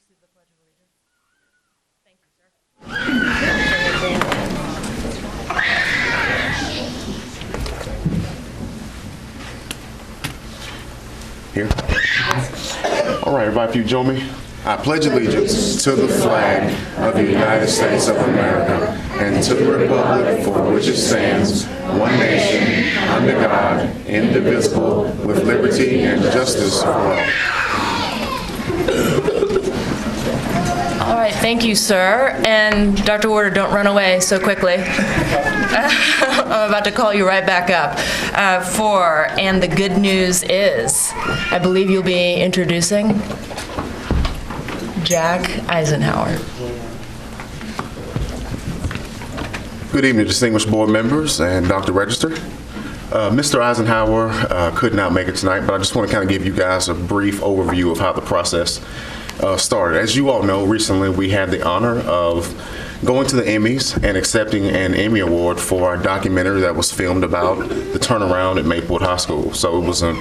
please do the Pledge of Allegiance? Thank you, sir. Here. All right, everybody, if you join me. I pledge allegiance to the flag of the United States of America and to the republic for which it stands, one nation, under God, indivisible, with liberty and justice for all. All right, thank you, sir. And Dr. Warder, don't run away so quickly. I'm about to call you right back up. And the good news is, I believe you'll be introducing Jack Eisenhower. Good evening, distinguished board members and Dr. Register. Mr. Eisenhower could not make it tonight, but I just want to kind of give you guys a brief overview of how the process started. As you all know, recently we had the honor of going to the Emmys and accepting an Emmy Award for our documentary that was filmed about the turnaround at Maplewood High School. So it was an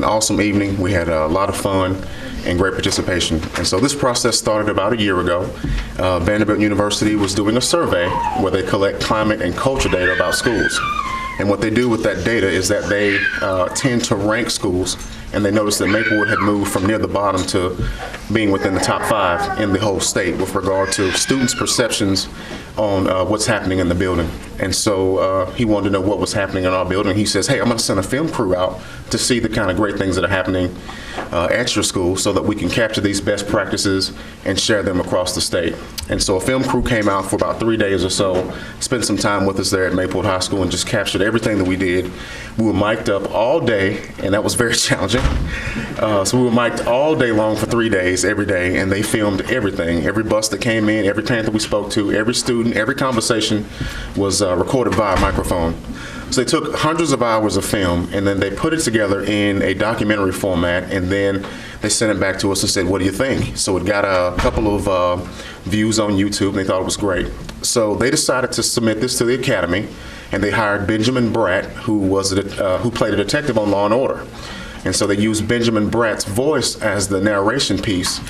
awesome evening. We had a lot of fun and great participation. And so this process started about a year ago. Vanderbilt University was doing a survey where they collect climate and culture data about schools. And what they do with that data is that they tend to rank schools, and they noticed that Maplewood had moved from near the bottom to being within the top 5 in the whole state with regard to students' perceptions on what's happening in the building. And so he wanted to know what was happening in our building. He says, hey, I'm going to send a film crew out to see the kind of great things that are happening at your school so that we can capture these best practices and share them across the state. And so a film crew came out for about 3 days or so, spent some time with us there at Maplewood High School and just captured everything that we did. We were mic'd up all day, and that was very challenging. So we were mic'd all day long for 3 days, every day, and they filmed everything. Every bus that came in, every parent that we spoke to, every student, every conversation was recorded via microphone. So they took hundreds of hours of film, and then they put it together in a documentary format, and then they sent it back to us and said, what do you think? So it got a couple of views on YouTube, and they thought it was great. So they decided to submit this to the Academy, and they hired Benjamin Bratt, who played a detective on Law & Order. And so they used Benjamin Bratt's voice as the narration piece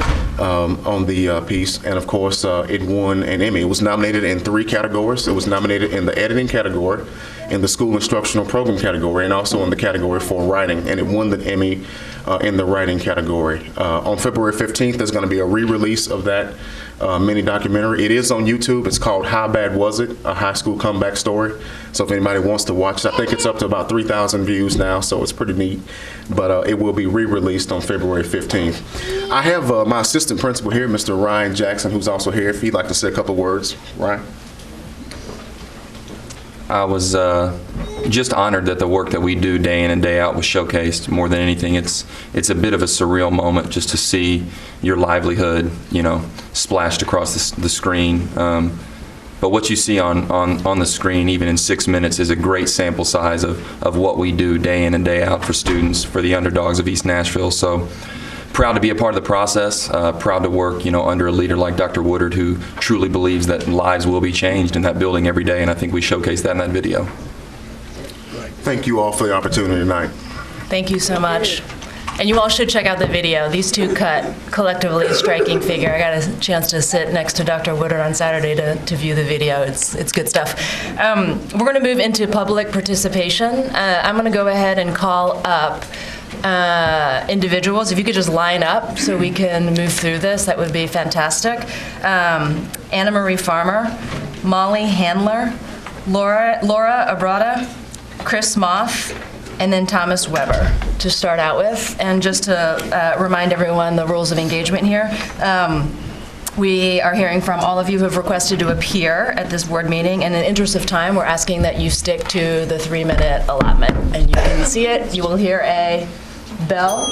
on the piece, and of course it won an Emmy. It was nominated in 3 categories. It was nominated in the editing category, in the school instructional program category, and also in the category for writing, and it won the Emmy in the writing category. On February 15th, there's going to be a re-release of that mini documentary. It is on YouTube. It's called How Bad Was It? A High School Comeback Story. So if anybody wants to watch it, I think it's up to about 3,000 views now, so it's pretty neat. But it will be re-released on February 15th. I have my assistant principal here, Mr. Ryan Jackson, who's also here, if he'd like to say a couple words. Ryan? I was just honored that the work that we do day in and day out was showcased. More than anything, it's a bit of a surreal moment just to see your livelihood, splashed across the screen. But what you see on the screen, even in 6 minutes, is a great sample size of what we do day in and day out for students, for the underdogs of East Nashville. So proud to be a part of the process, proud to work under a leader like Dr. Woodard, who truly believes that lives will be changed in that building every day, and I think we showcased that in that video. Thank you all for the opportunity tonight. Thank you so much. And you all should check out the video. These two cut collectively a striking figure. I got a chance to sit next to Dr. Woodard on Saturday to view the video. It's good stuff. We're going to move into public participation. I'm going to go ahead and call up individuals. If you could just line up so we can move through this, that would be fantastic. Anna Marie Farmer, Molly Handler, Laura Abrada, Chris Moth, and then Thomas Weber to start out with. And just to remind everyone the rules of engagement here. We are hearing from all of you who have requested to appear at this board meeting. And in the interest of time, we're asking that you stick to the 3-minute allotment. And you can see it. You will hear a bell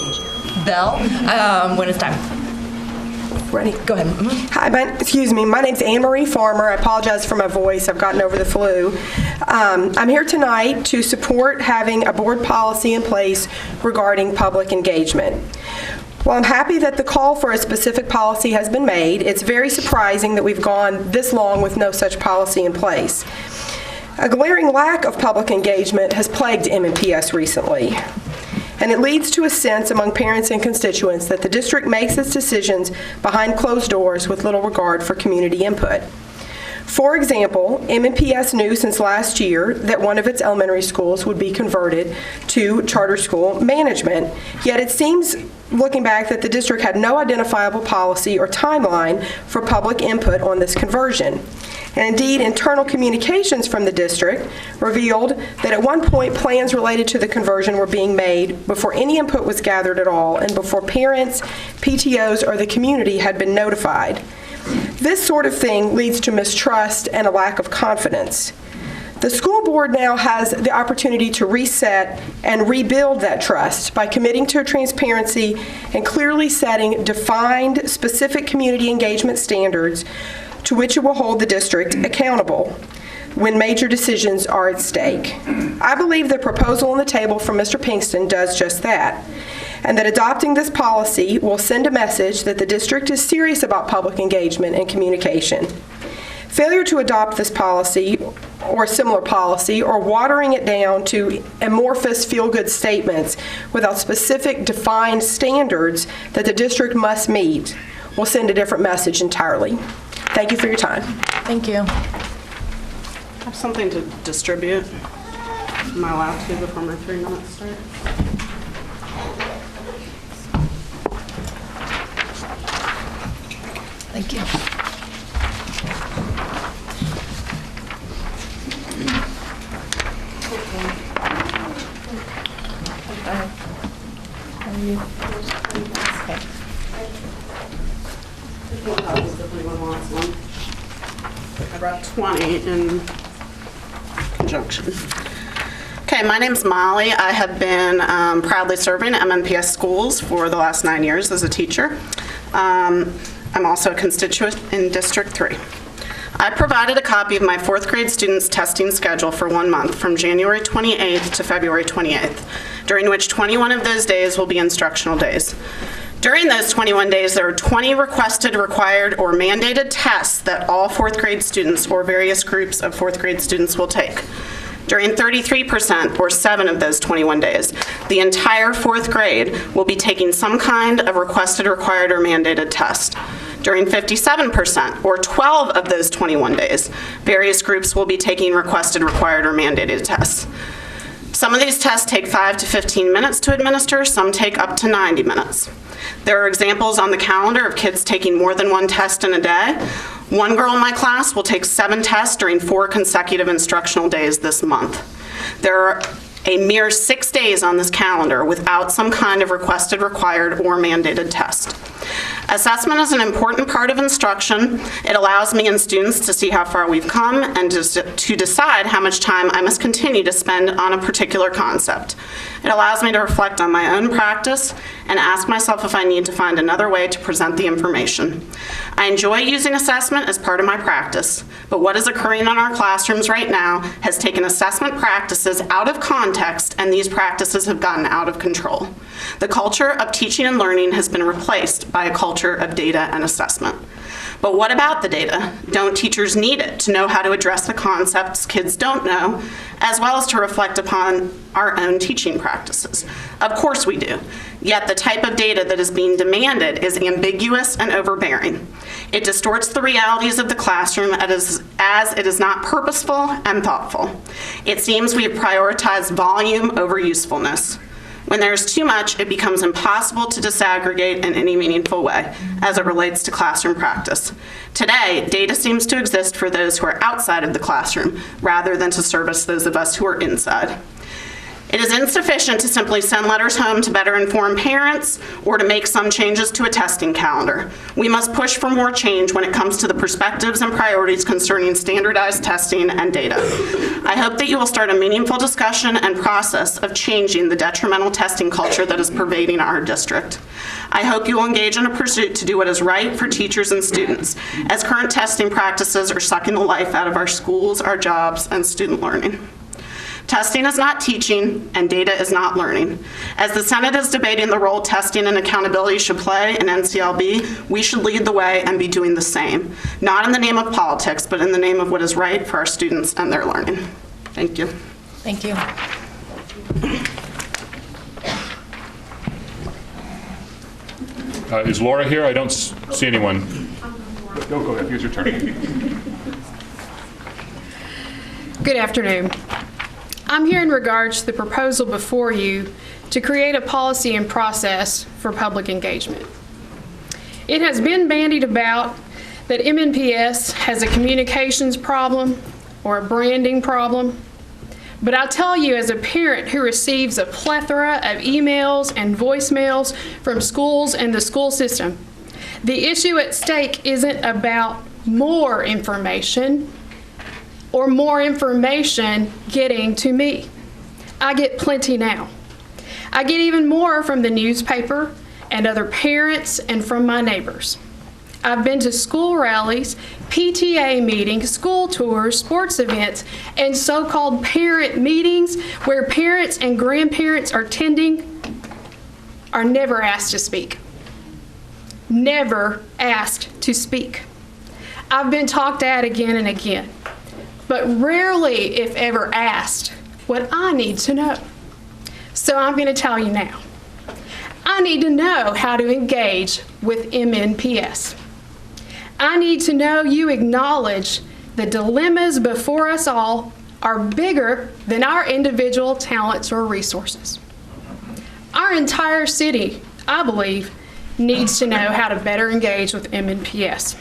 when it's time. Ready? Go ahead. Mm-hmm. Hi, my name's Anne Marie Farmer. I apologize for my voice. I've gotten over the flu. I'm here tonight to support having a board policy in place regarding public engagement. While I'm happy that the call for a specific policy has been made, it's very surprising that we've gone this long with no such policy in place. A glaring lack of public engagement has plagued MNPS recently. and it leads to a sense among parents and constituents that the district makes its decisions behind closed doors with little regard for community input. For example, MNPS knew since last year that one of its elementary schools would be converted to charter school management, yet it seems, looking back, that the district had no identifiable policy or timeline for public input on this conversion. And indeed, internal communications from the district revealed that at one point plans related to the conversion were being made before any input was gathered at all and before parents, PTOs, or the community had been notified. This sort of thing leads to mistrust and a lack of confidence. The school board now has the opportunity to reset and rebuild that trust by committing to transparency and clearly setting defined, specific community engagement standards to which it will hold the district accountable when major decisions are at stake. I believe the proposal on the table from Mr. Pinkston does just that, and that adopting this policy will send a message that the district is serious about public engagement and communication. Failure to adopt this policy or similar policy, or watering it down to amorphous feel-good statements without specific defined standards that the district must meet, will send a different message entirely. Thank you for your time. Thank you. I have something to distribute. Am I allowed to before my 3 minutes start? Thank you. I brought 20 in conjunction. Okay, my name's Molly. I have been proudly serving MNPS schools for the last 9 years as a teacher. I'm also a constituent in District 3. I provided a copy of my 4th grade students' testing schedule for 1 month from January 28th to February 28th, during which 21 of those days will be instructional days. During those 21 days, there are 20 requested, required, or mandated tests that all 4th grade students or various groups of 4th grade students will take. During 33%, or 7 of those 21 days, the entire 4th grade will be taking some kind of requested, required, or mandated test. During 57%, or 12 of those 21 days, various groups will be taking requested, required, or mandated tests. Some of these tests take 5 to 15 minutes to administer, some take up to 90 minutes. There are examples on the calendar of kids taking more than 1 test in a day. One girl in my class will take 7 tests during 4 consecutive instructional days this month. There are a mere 6 days on this calendar without some kind of requested, required, or mandated test. Assessment is an important part of instruction. It allows me and students to see how far we've come and to decide how much time I must continue to spend on a particular concept. It allows me to reflect on my own practice and ask myself if I need to find another way to present the information. I enjoy using assessment as part of my practice, but what is occurring in our classrooms right now has taken assessment practices out of context, and these practices have gotten out of control. The culture of teaching and learning has been replaced by a culture of data and assessment. But what about the data? Don't teachers need it to know how to address the concepts kids don't know, as well as to reflect upon our own teaching practices? Of course we do. Yet the type of data that is being demanded is ambiguous and overbearing. It distorts the realities of the classroom as it is not purposeful and thoughtful. It seems we have prioritized volume over usefulness. When there's too much, it becomes impossible to disaggregate in any meaningful way as it relates to classroom practice. Today, data seems to exist for those who are outside of the classroom rather than to service those of us who are inside. It is insufficient to simply send letters home to better inform parents or to make some changes to a testing calendar. We must push for more change when it comes to the perspectives and priorities concerning standardized testing and data. I hope that you will start a meaningful discussion and process of changing the detrimental testing culture that is pervading our district. I hope you will engage in a pursuit to do what is right for teachers and students, as current testing practices are sucking the life out of our schools, our jobs, and student learning. Testing is not teaching, and data is not learning. As the Senate is debating the role testing and accountability should play in NCLB, we should lead the way and be doing the same, not in the name of politics, but in the name of what is right for our students and their learning. Thank you. Thank you. Is Laura here? I don't see anyone. Go ahead. Here's your turn. Good afternoon. I'm here in regards to the proposal before you to create a policy and process for public engagement. It has been bandied about that MNPS has a communications problem or a branding problem, but I'll tell you, as a parent who receives a plethora of emails and voicemails from schools and the school system, the issue at stake isn't about more information or more information getting to me. I get plenty now. I get even more from the newspaper and other parents and from my neighbors. I've been to school rallies, PTA meetings, school tours, sports events, and so-called parent meetings where parents and grandparents are are never asked to speak. Never asked to speak. I've been talked at again and again, but rarely, if ever, asked what I need to know. So I'm going to tell you now. I need to know how to engage with MNPS. I need to know you acknowledge the dilemmas before us all are bigger than our individual talents or resources. Our entire city, I believe, needs to know how to better engage with MNPS.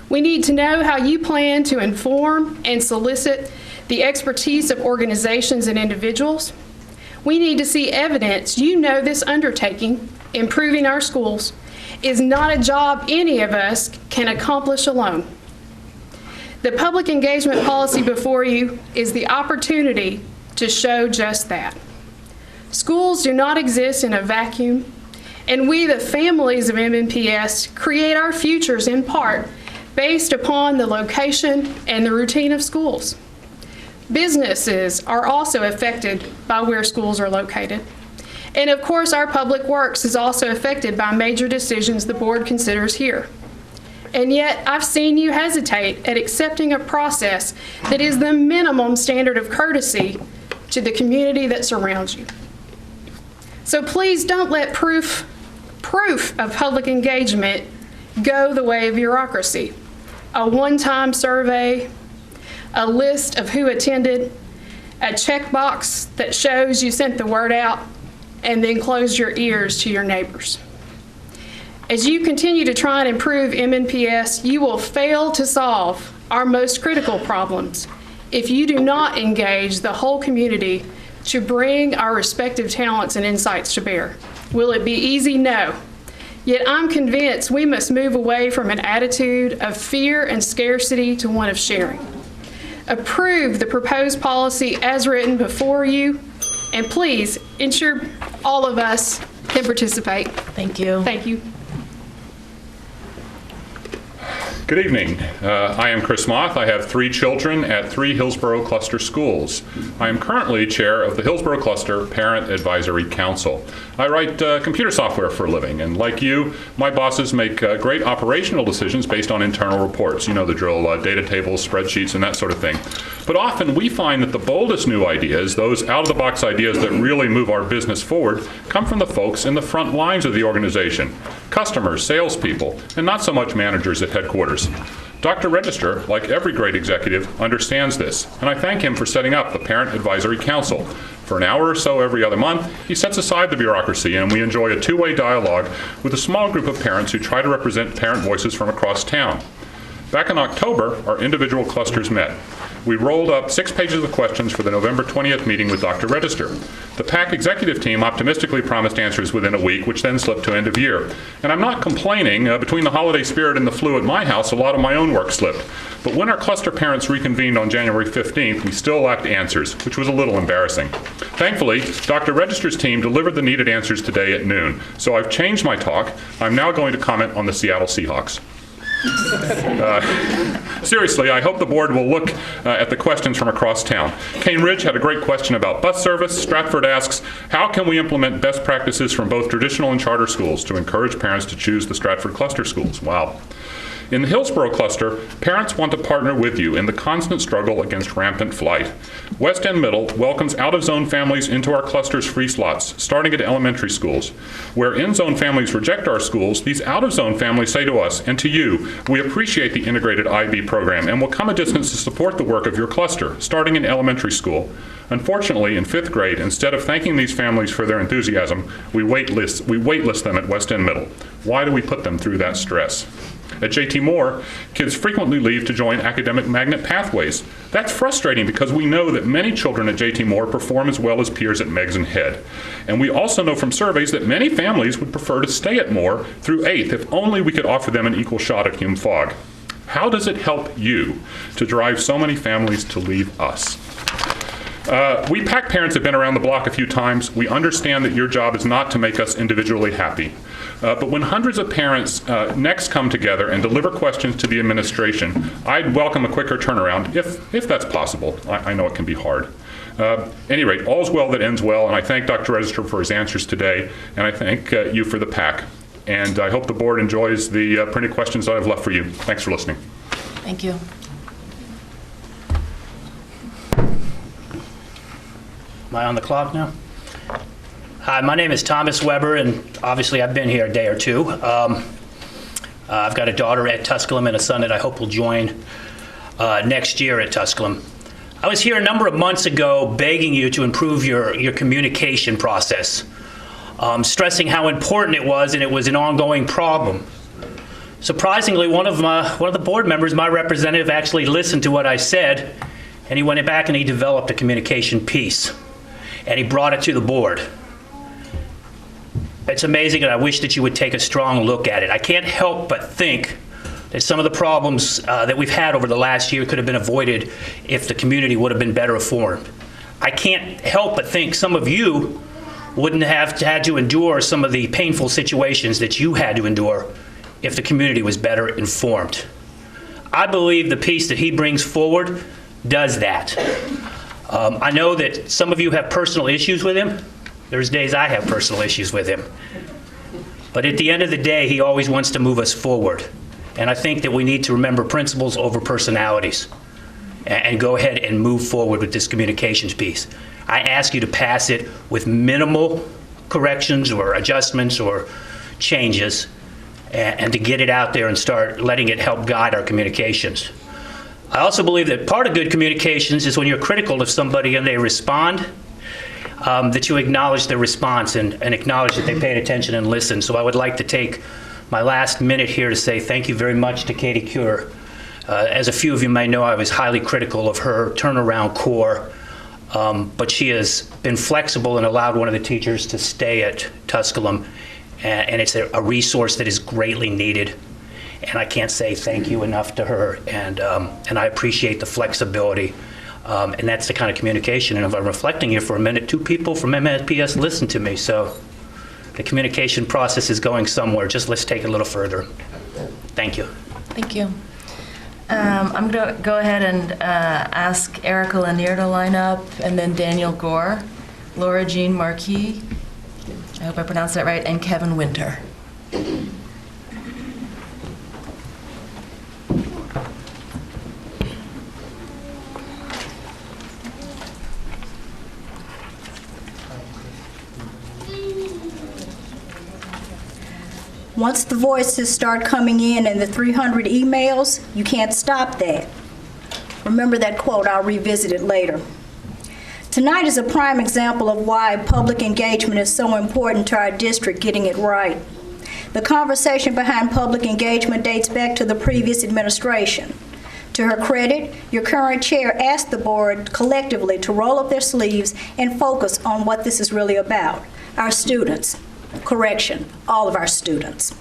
We need to know how you plan to inform and solicit the expertise of organizations and individuals. We need to see evidence you know this undertaking, improving our schools, is not a job any of us can accomplish alone. The public engagement policy before you is the opportunity to show just that. Schools do not exist in a vacuum, and we, the families of MNPS, create our futures in part based upon the location and the routine of schools. Businesses are also affected by where schools are located. And of course, our public works is also affected by major decisions the board considers here. And yet, I've seen you hesitate at accepting a process that is the minimum standard of courtesy to the community that surrounds you. So please don't let proof of public engagement go the way of bureaucracy. A one-time survey, a list of who attended, a checkbox that shows you sent the word out, and then close your ears to your neighbors. As you continue to try and improve MNPS, you will fail to solve our most critical problems if you do not engage the whole community to bring our respective talents and insights to bear. Will it be easy? No. Yet I'm convinced we must move away from an attitude of fear and scarcity to one of sharing. Approve the proposed policy as written before you, and please ensure all of us can participate. Thank you. Thank you. Good evening. I am Chris Moth. I have 3 children at 3 Hillsborough Cluster schools. I am currently chair of the Hillsborough Cluster Parent Advisory Council. I write computer software for a living, and like you, my bosses make great operational decisions based on internal reports. You know the drill, data tables, spreadsheets, and that sort of thing. But often we find that the boldest new ideas, those out-of-the-box ideas that really move our business forward, come from the folks in the front lines of the organization. Customers, salespeople, and not so much managers at headquarters. Dr. Register, like every great executive, understands this, and I thank him for setting up the Parent Advisory Council. For an hour or so every other month, he sets aside the bureaucracy, and we enjoy a two-way dialogue with a small group of parents who try to represent parent voices from across town. Back in October, our individual clusters met. We rolled up 6 pages of questions for the November 20th meeting with Dr. Register. The PAC executive team optimistically promised answers within a week, which then slipped to end of year. And I'm not complaining. Between the holiday spirit and the flu at my house, a lot of my own work slipped. But when our cluster parents reconvened on January 15th, we still lacked answers, which was a little embarrassing. Thankfully, Dr. Register's team delivered the needed answers today at noon. So I've changed my talk. I'm now going to comment on the Seattle Seahawks. Seriously, I hope the board will look at the questions from across town. Cane Ridge had a great question about bus service. Stratford asks, how can we implement best practices from both traditional and charter schools to encourage parents to choose the Stratford cluster schools? Wow. In the Hillsborough cluster, parents want to partner with you in the constant struggle against rampant flight. West End Middle welcomes out-of-zone families into our cluster's free slots, starting at elementary schools. Where in-zone families reject our schools, these out-of-zone families say to us and to you, we appreciate the integrated IB program and will come a distance to support the work of your cluster, starting in elementary school. Unfortunately, in 5th grade, instead of thanking these families for their enthusiasm, we waitlist them at West End Middle. Why do we put them through that stress? At J.T. Moore, kids frequently leave to join academic magnet pathways. That's frustrating because we know that many children at J.T. Moore perform as well as peers at Meigs and Head. And we also know from surveys that many families would prefer to stay at Moore through 8th if only we could offer them an equal shot at Hume Fogg. How does it help you to drive so many families to leave us? We PAC parents have been around the block a few times. We understand that your job is not to make us individually happy. But when hundreds of parents next come together and deliver questions to the administration, I'd welcome a quicker turnaround if that's possible. I know it can be hard. At any rate, all's well that ends well, and I thank Dr. Register for his answers today, and I thank you for the PAC. And I hope the board enjoys the printed questions that I've left for you. Thanks for listening. Thank you. Am I on the clock now? Hi, my name is Thomas Weber, and obviously I've been here a day or two. I've got a daughter at Tusculum and a son that I hope will join next year at Tusculum. I was here a number of months ago begging you to improve your communication process, stressing how important it was, and it was an ongoing problem. Surprisingly, one of the board members, my representative, actually listened to what I said, and he went back and he developed a communication piece, and he brought it to the board. It's amazing, and I wish that you would take a strong look at it. I can't help but think that some of the problems that we've had over the last year could have been avoided if the community would have been better informed. I can't help but think some of you wouldn't have had to endure some of the painful situations that you had to endure if the community was better informed. I believe the piece that he brings forward does that. I know that some of you have personal issues with him. There's days I have personal issues with him. But at the end of the day, he always wants to move us forward. And I think that we need to remember principles over personalities and go ahead and move forward with this communications piece. I ask you to pass it with minimal corrections or adjustments or changes, and to get it out there and start letting it help guide our communications. I also believe that part of good communications is when you're critical of somebody and they respond, that you acknowledge their response and acknowledge that they paid attention and listened. So I would like to take my last minute here to say thank you very much to Katie Cure. As a few of you may know, I was highly critical of her turnaround core, but she has been flexible and allowed one of the teachers to stay at Tusculum, and it's a resource that is greatly needed. And I can't say thank you enough to her, and I appreciate the flexibility. And that's the kind of communication. And if I'm reflecting here for a minute, 2 people from MNPS listened to me. So the communication process is going somewhere. Just let's take it a little further. Thank you. Thank you. I'm going to go ahead and ask Erica Lanier to line up, and then Daniel Gore, Laura Jean Marquis, I hope I pronounced that right, and Kevin Winter. Once the voices start coming in and the 300 emails, you can't stop that. Remember that quote, I'll revisit it later. Tonight is a prime example of why public engagement is so important to our district getting it right. The conversation behind public engagement dates back to the previous administration. To her credit, your current chair asked the board collectively to roll up their sleeves and focus on what this is really about, our students. Correction, all of our students.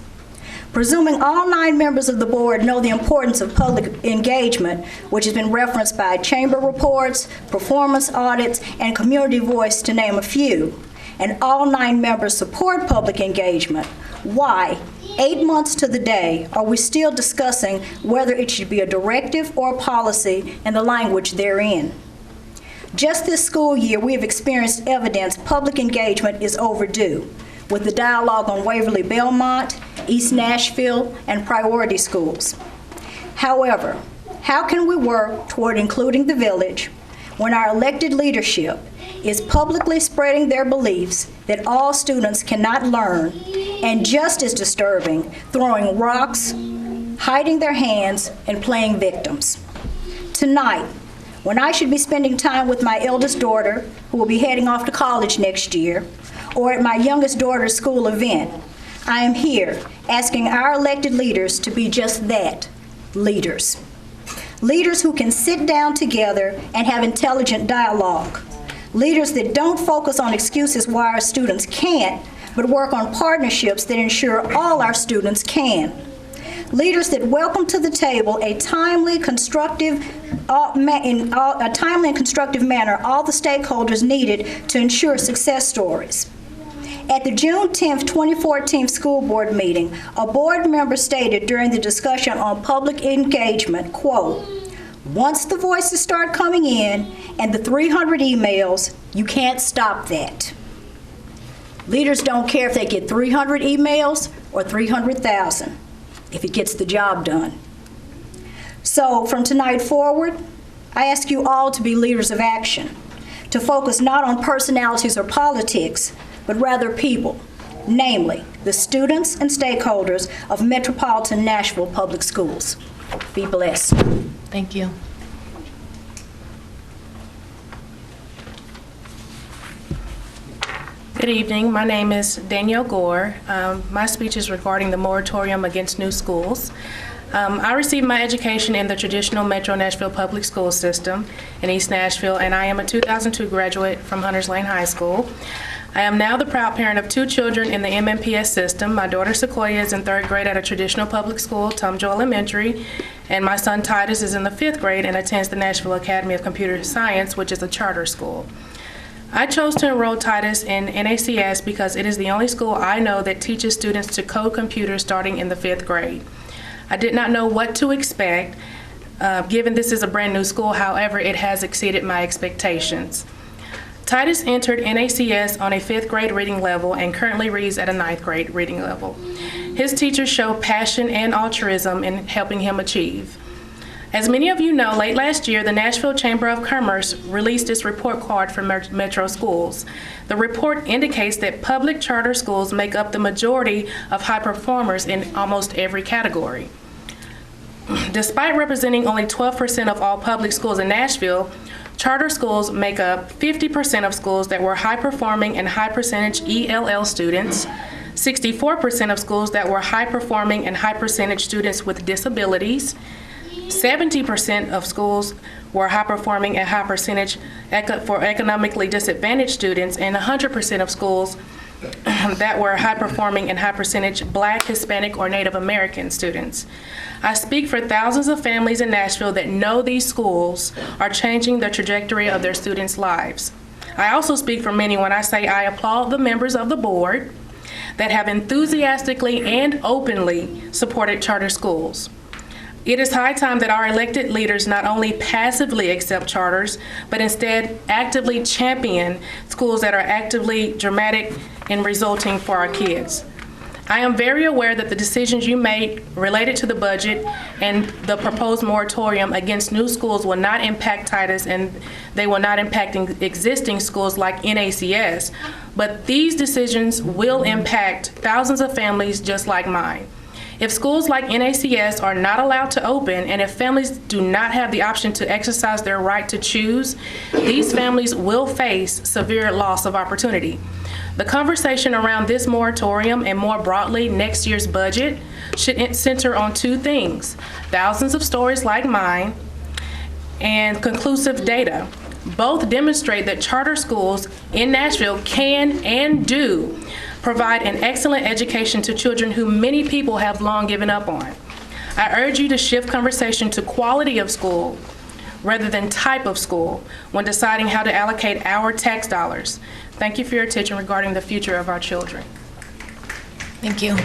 Presuming all 9 members of the board know the importance of public engagement, which has been referenced by chamber reports, performance audits, and community voice, to name a few, and all 9 members support public engagement, why, 8 months to the day, are we still discussing whether it should be a directive or a policy and the language therein? Just this school year, we have experienced evidence public engagement is overdue, with the dialogue on Waverly Belmont, East Nashville, and priority schools. However, how can we work toward including the village when our elected leadership is publicly spreading their beliefs that all students cannot learn, and just as disturbing, throwing rocks, hiding their hands, and playing victims? Tonight, when I should be spending time with my eldest daughter, who will be heading off to college next year, or at my youngest daughter's school event, I am here asking our elected leaders to be just that, leaders. Leaders who can sit down together and have intelligent dialogue. Leaders that don't focus on excuses why our students can't, but work on partnerships that ensure all our students can. Leaders that welcome to the table a timely, constructive manner all the stakeholders needed to ensure success stories. At the June 10, 2014 school board meeting, a board member stated during the discussion on public engagement, quote, "Once the voices start coming in and the 300 emails, you can't stop that." Leaders don't care if they get 300 emails or 300,000, if it gets the job done. So from tonight forward, I ask you all to be leaders of action, to focus not on personalities or politics, but rather people, namely the students and stakeholders of Metropolitan Nashville Public Schools. Be blessed. Thank you. Good evening. My name is Danielle Gore. My speech is regarding the moratorium against new schools. I received my education in the traditional Metro Nashville public school system in East Nashville, and I am a 2002 graduate from Hunters Lane High School. I am now the proud parent of 2 children in the MNPS system. My daughter Sequoia is in 3rd grade at a traditional public school, Tumjo Elementary, and my son Titus is in the 5th grade and attends the Nashville Academy of Computer Science, which is a charter school. I chose to enroll Titus in NACS because it is the only school I know that teaches students to code computers starting in the 5th grade. I did not know what to expect, given this is a brand new school. However, it has exceeded my expectations. Titus entered NACS on a 5th grade reading level and currently reads at a 9th grade reading level. His teachers show passion and altruism in helping him achieve. As many of you know, late last year, the Nashville Chamber of Commerce released its report card for Metro schools. The report indicates that public charter schools make up the majority of high performers in almost every category. Despite representing only 12% of all public schools in Nashville, charter schools make up 50% of schools that were high-performing and high-percentage ELL students, 64% of schools that were high-performing and high-percentage students with disabilities, 70% of schools were high-performing and high-percentage for economically disadvantaged students, and 100% of schools that were high-performing and high-percentage Black, Hispanic, or Native American students. I speak for thousands of families in Nashville that know these schools are changing the trajectory of their students' lives. I also speak for many when I say I applaud the members of the board that have enthusiastically and openly supported charter schools. It is high time that our elected leaders not only passively accept charters, but instead actively champion schools that are actively dramatic in resulting for our kids. I am very aware that the decisions you made related to the budget and the proposed moratorium against new schools will not impact Titus, and they will not impact existing schools like NACS, but these decisions will impact thousands of families just like mine. If schools like NACS are not allowed to open, and if families do not have the option to exercise their right to choose, these families will face severe loss of opportunity. The conversation around this moratorium and more broadly next year's budget should center on 2 things: thousands of stories like mine and conclusive data. Both demonstrate that charter schools in Nashville can and do provide an excellent education to children who many people have long given up on. I urge you to shift conversation to quality of school rather than type of school when deciding how to allocate our tax dollars. Thank you for your attention regarding the future of our children. Thank you.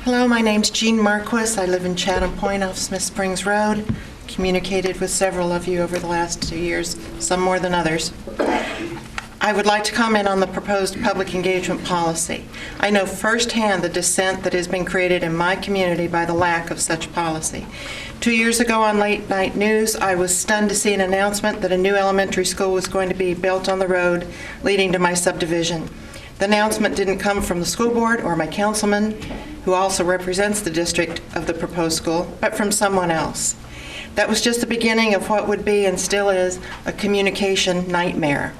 Hello, my name's Jean Marquis. I live in Chatham Point off Smith Springs Road. Communicated with several of you over the last 2 years, some more than others. I would like to comment on the proposed public engagement policy. I know firsthand the dissent that has been created in my community by the lack of such policy. 2 years ago on late night news, I was stunned to see an announcement that a new elementary school was going to be built on the road leading to my subdivision. The announcement didn't come from the school board or my councilman, who also represents the district of the proposed school, but from someone else. That was just the beginning of what would be and still is a communication nightmare.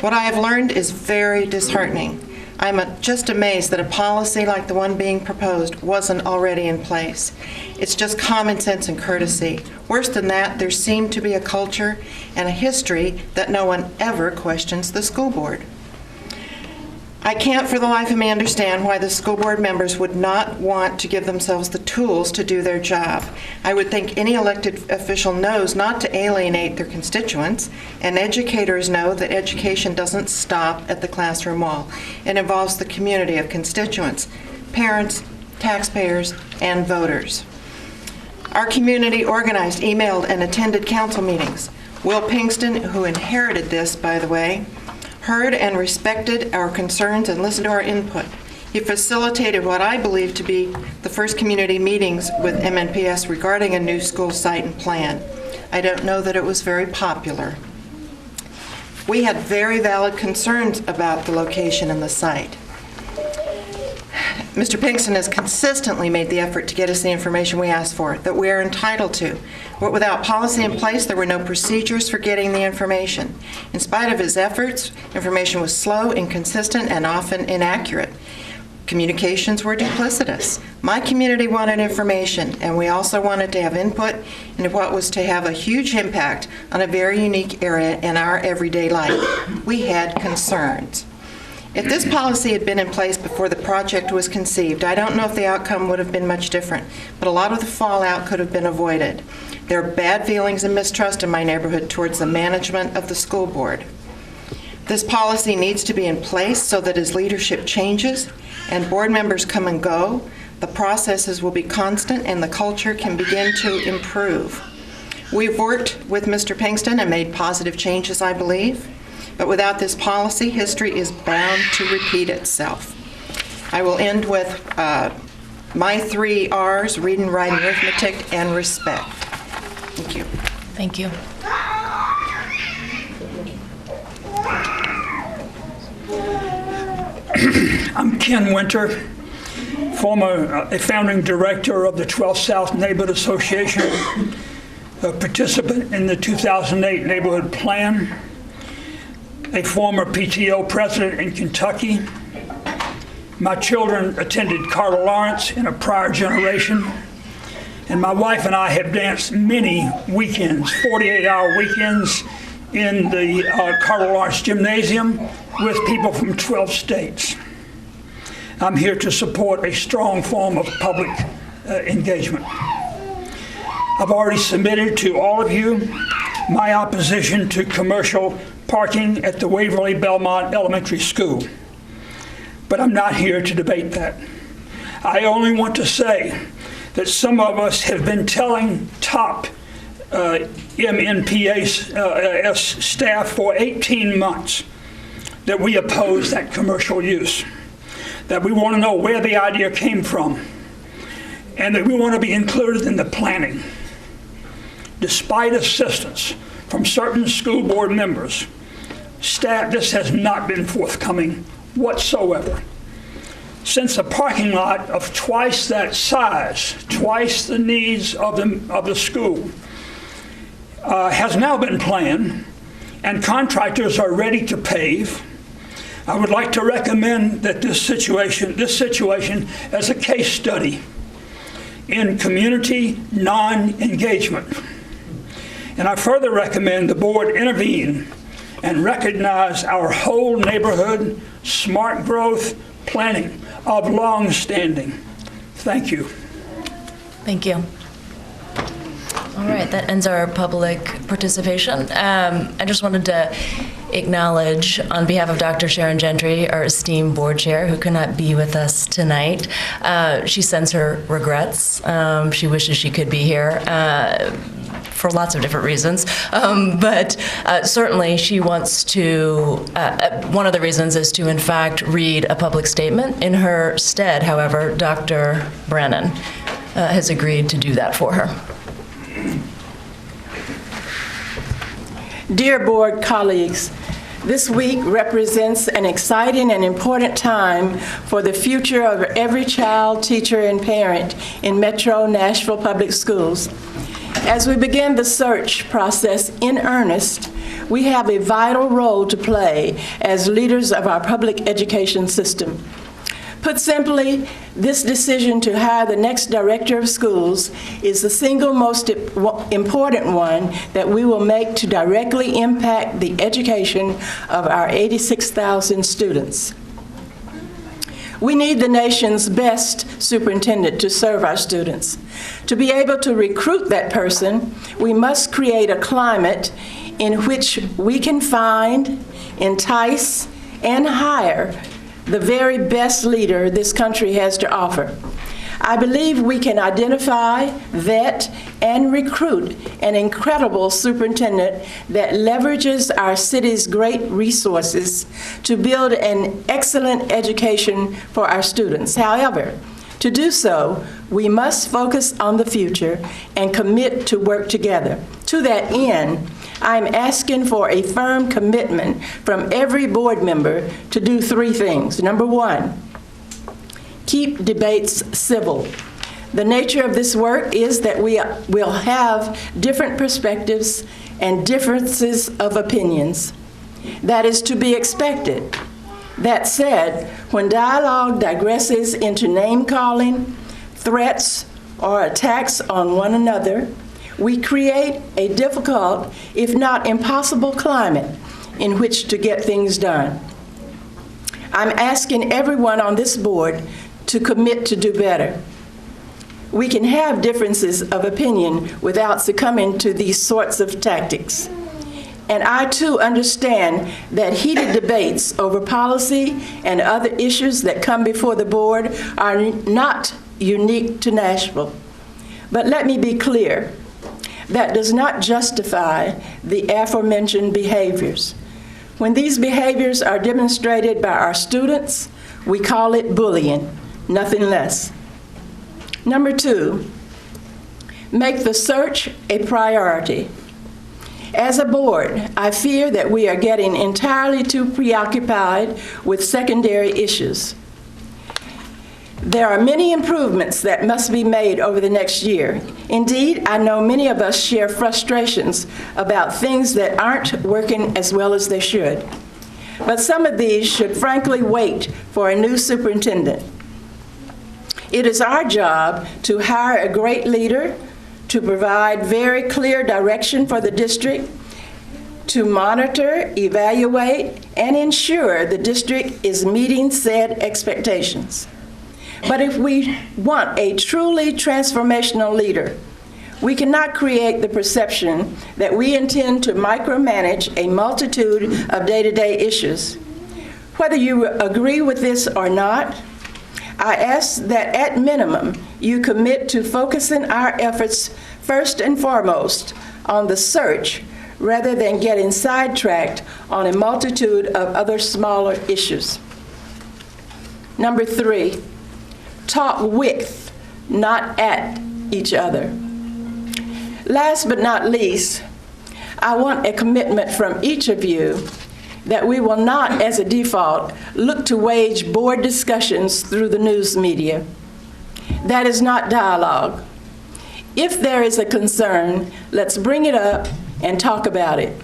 What I have learned is very disheartening. I'm just amazed that a policy like the one being proposed wasn't already in place. It's just common sense and courtesy. Worse than that, there seemed to be a culture and a history that no one ever questions the school board. I can't for the life of me understand why the school board members would not want to give themselves the tools to do their job. I would think any elected official knows not to alienate their constituents, and educators know that education doesn't stop at the classroom wall. It involves the community of constituents, parents, taxpayers, and voters. Our community organized, emailed, and attended council meetings. Will Pinkston, who inherited this, by the way, heard and respected our concerns and listened to our input. He facilitated what I believe to be the first community meetings with MNPS regarding a new school site and plan. I don't know that it was very popular. We had very valid concerns about the location and the site. Mr. Pinkston has consistently made the effort to get us the information we asked for, that we are entitled to. But without policy in place, there were no procedures for getting the information. In spite of his efforts, information was slow, inconsistent, and often inaccurate. Communications were duplicitous. My community wanted information, and we also wanted to have input into what was to have a huge impact on a very unique area in our everyday life. We had concerns. If this policy had been in place before the project was conceived, I don't know if the outcome would have been much different, but a lot of the fallout could have been avoided. There are bad feelings and mistrust in my neighborhood towards the management of the school board. This policy needs to be in place so that as leadership changes and board members come and go, the processes will be constant and the culture can begin to improve. We've worked with Mr. Pinkston and made positive changes, I believe. But without this policy, history is bound to repeat itself. I will end with my 3 R's, reading, writing, arithmetic, and respect. Thank you. Thank you. I'm Ken Winter, a founding director of the 12th South Neighborhood Association, a participant in the 2008 Neighborhood Plan, a former PTO president in Kentucky. My children attended Carter Lawrence in a prior generation, and my wife and I have danced many weekends, 48-hour weekends, in the Carter Lawrence Gymnasium with people from 12 states. I'm here to support a strong form of public engagement. I've already submitted to all of you my opposition to commercial parking at the Waverly Belmont Elementary School. But I'm not here to debate that. I only want to say that some of us have been telling top MNPS staff for 18 months that we oppose that commercial use, that we want to know where the idea came from, and that we want to be included in the planning. Despite assistance from certain school board members, staff, this has not been forthcoming whatsoever. Since a parking lot of twice that size, twice the needs of the school, has now been planned and contractors are ready to pave, I would like to recommend that this situation as a case study in community non-engagement. And I further recommend the board intervene and recognize our whole neighborhood smart growth planning of long standing. Thank you. Thank you. All right, that ends our public participation. I just wanted to acknowledge, on behalf of Dr. Sharon Gentry, our esteemed board chair, who could not be with us tonight. She sends her regrets. She wishes she could be here. for lots of different reasons. But certainly she wants to, one of the reasons is to, in fact, read a public statement. In her stead, however, Dr. Brennan has agreed to do that for her. Dear board colleagues, this week represents an exciting and important time for the future of every child, teacher, and parent in Metro Nashville Public Schools. As we begin the search process in earnest, we have a vital role to play as leaders of our public education system. Put simply, this decision to hire the next director of schools is the single most important one that we will make to directly impact the education of our 86,000 students. We need the nation's best superintendent to serve our students. To be able to recruit that person, we must create a climate in which we can find, entice, and hire the very best leader this country has to offer. I believe we can identify, vet, and recruit an incredible superintendent that leverages our city's great resources to build an excellent education for our students. However, to do so, we must focus on the future and commit to work together. To that end, I'm asking for a firm commitment from every board member to do three things. Number one, keep debates civil. The nature of this work is that we will have different perspectives and differences of opinions. That is to be expected. That said, when dialogue digresses into name-calling, threats, or attacks on one another, we create a difficult, if not impossible, climate in which to get things done. I'm asking everyone on this board to commit to do better. We can have differences of opinion without succumbing to these sorts of tactics. And I too understand that heated debates over policy and other issues that come before the board are not unique to Nashville. But let me be clear, that does not justify the aforementioned behaviors. When these behaviors are demonstrated by our students, we call it bullying, nothing less. Number two, make the search a priority. As a board, I fear that we are getting entirely too preoccupied with secondary issues. There are many improvements that must be made over the next year. Indeed, I know many of us share frustrations about things that aren't working as well as they should. But some of these should frankly wait for a new superintendent. It is our job to hire a great leader, to provide very clear direction for the district, to monitor, evaluate, and ensure the district is meeting said expectations. But if we want a truly transformational leader, we cannot create the perception that we intend to micromanage a multitude of day-to-day issues. Whether you agree with this or not, I ask that at minimum you commit to focusing our efforts first and foremost on the search rather than getting sidetracked on a multitude of other smaller issues. Number three, talk with, not at each other. Last but not least, I want a commitment from each of you that we will not, as a default, look to wage board discussions through the news media. That is not dialogue. If there is a concern, let's bring it up and talk about it.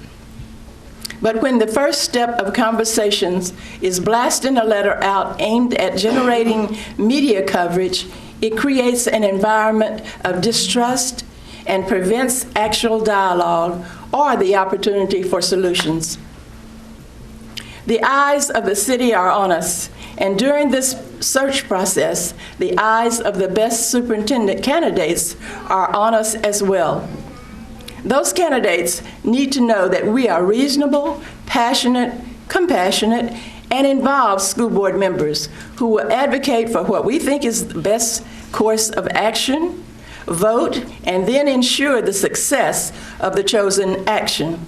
But when the first step of conversations is blasting a letter out aimed at generating media coverage, it creates an environment of distrust and prevents actual dialogue or the opportunity for solutions. The eyes of the city are on us, and during this search process, the eyes of the best superintendent candidates are on us as well. Those candidates need to know that we are reasonable, passionate, compassionate, and involved school board members who will advocate for what we think is the best course of action, vote, and then ensure the success of the chosen action.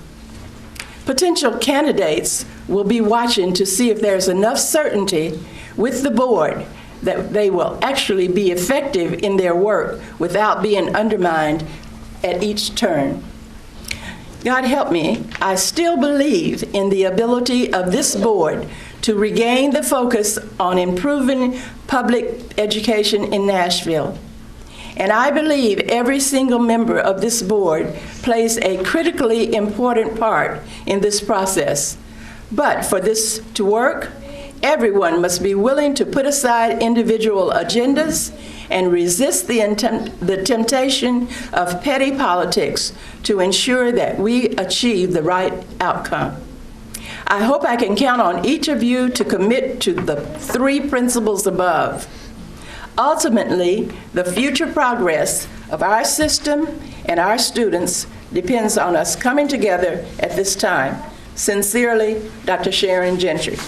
Potential candidates will be watching to see if there's enough certainty with the board that they will actually be effective in their work without being undermined at each turn. God help me, I still believe in the ability of this board to regain the focus on improving public education in Nashville. And I believe every single member of this board plays a critically important part in this process. But for this to work, everyone must be willing to put aside individual agendas and resist the temptation of petty politics to ensure that we achieve the right outcome. I hope I can count on each of you to commit to the 3 principles above. Ultimately, the future progress of our system and our students depends on us coming together at this time. Sincerely, Dr. Sharon Gentry.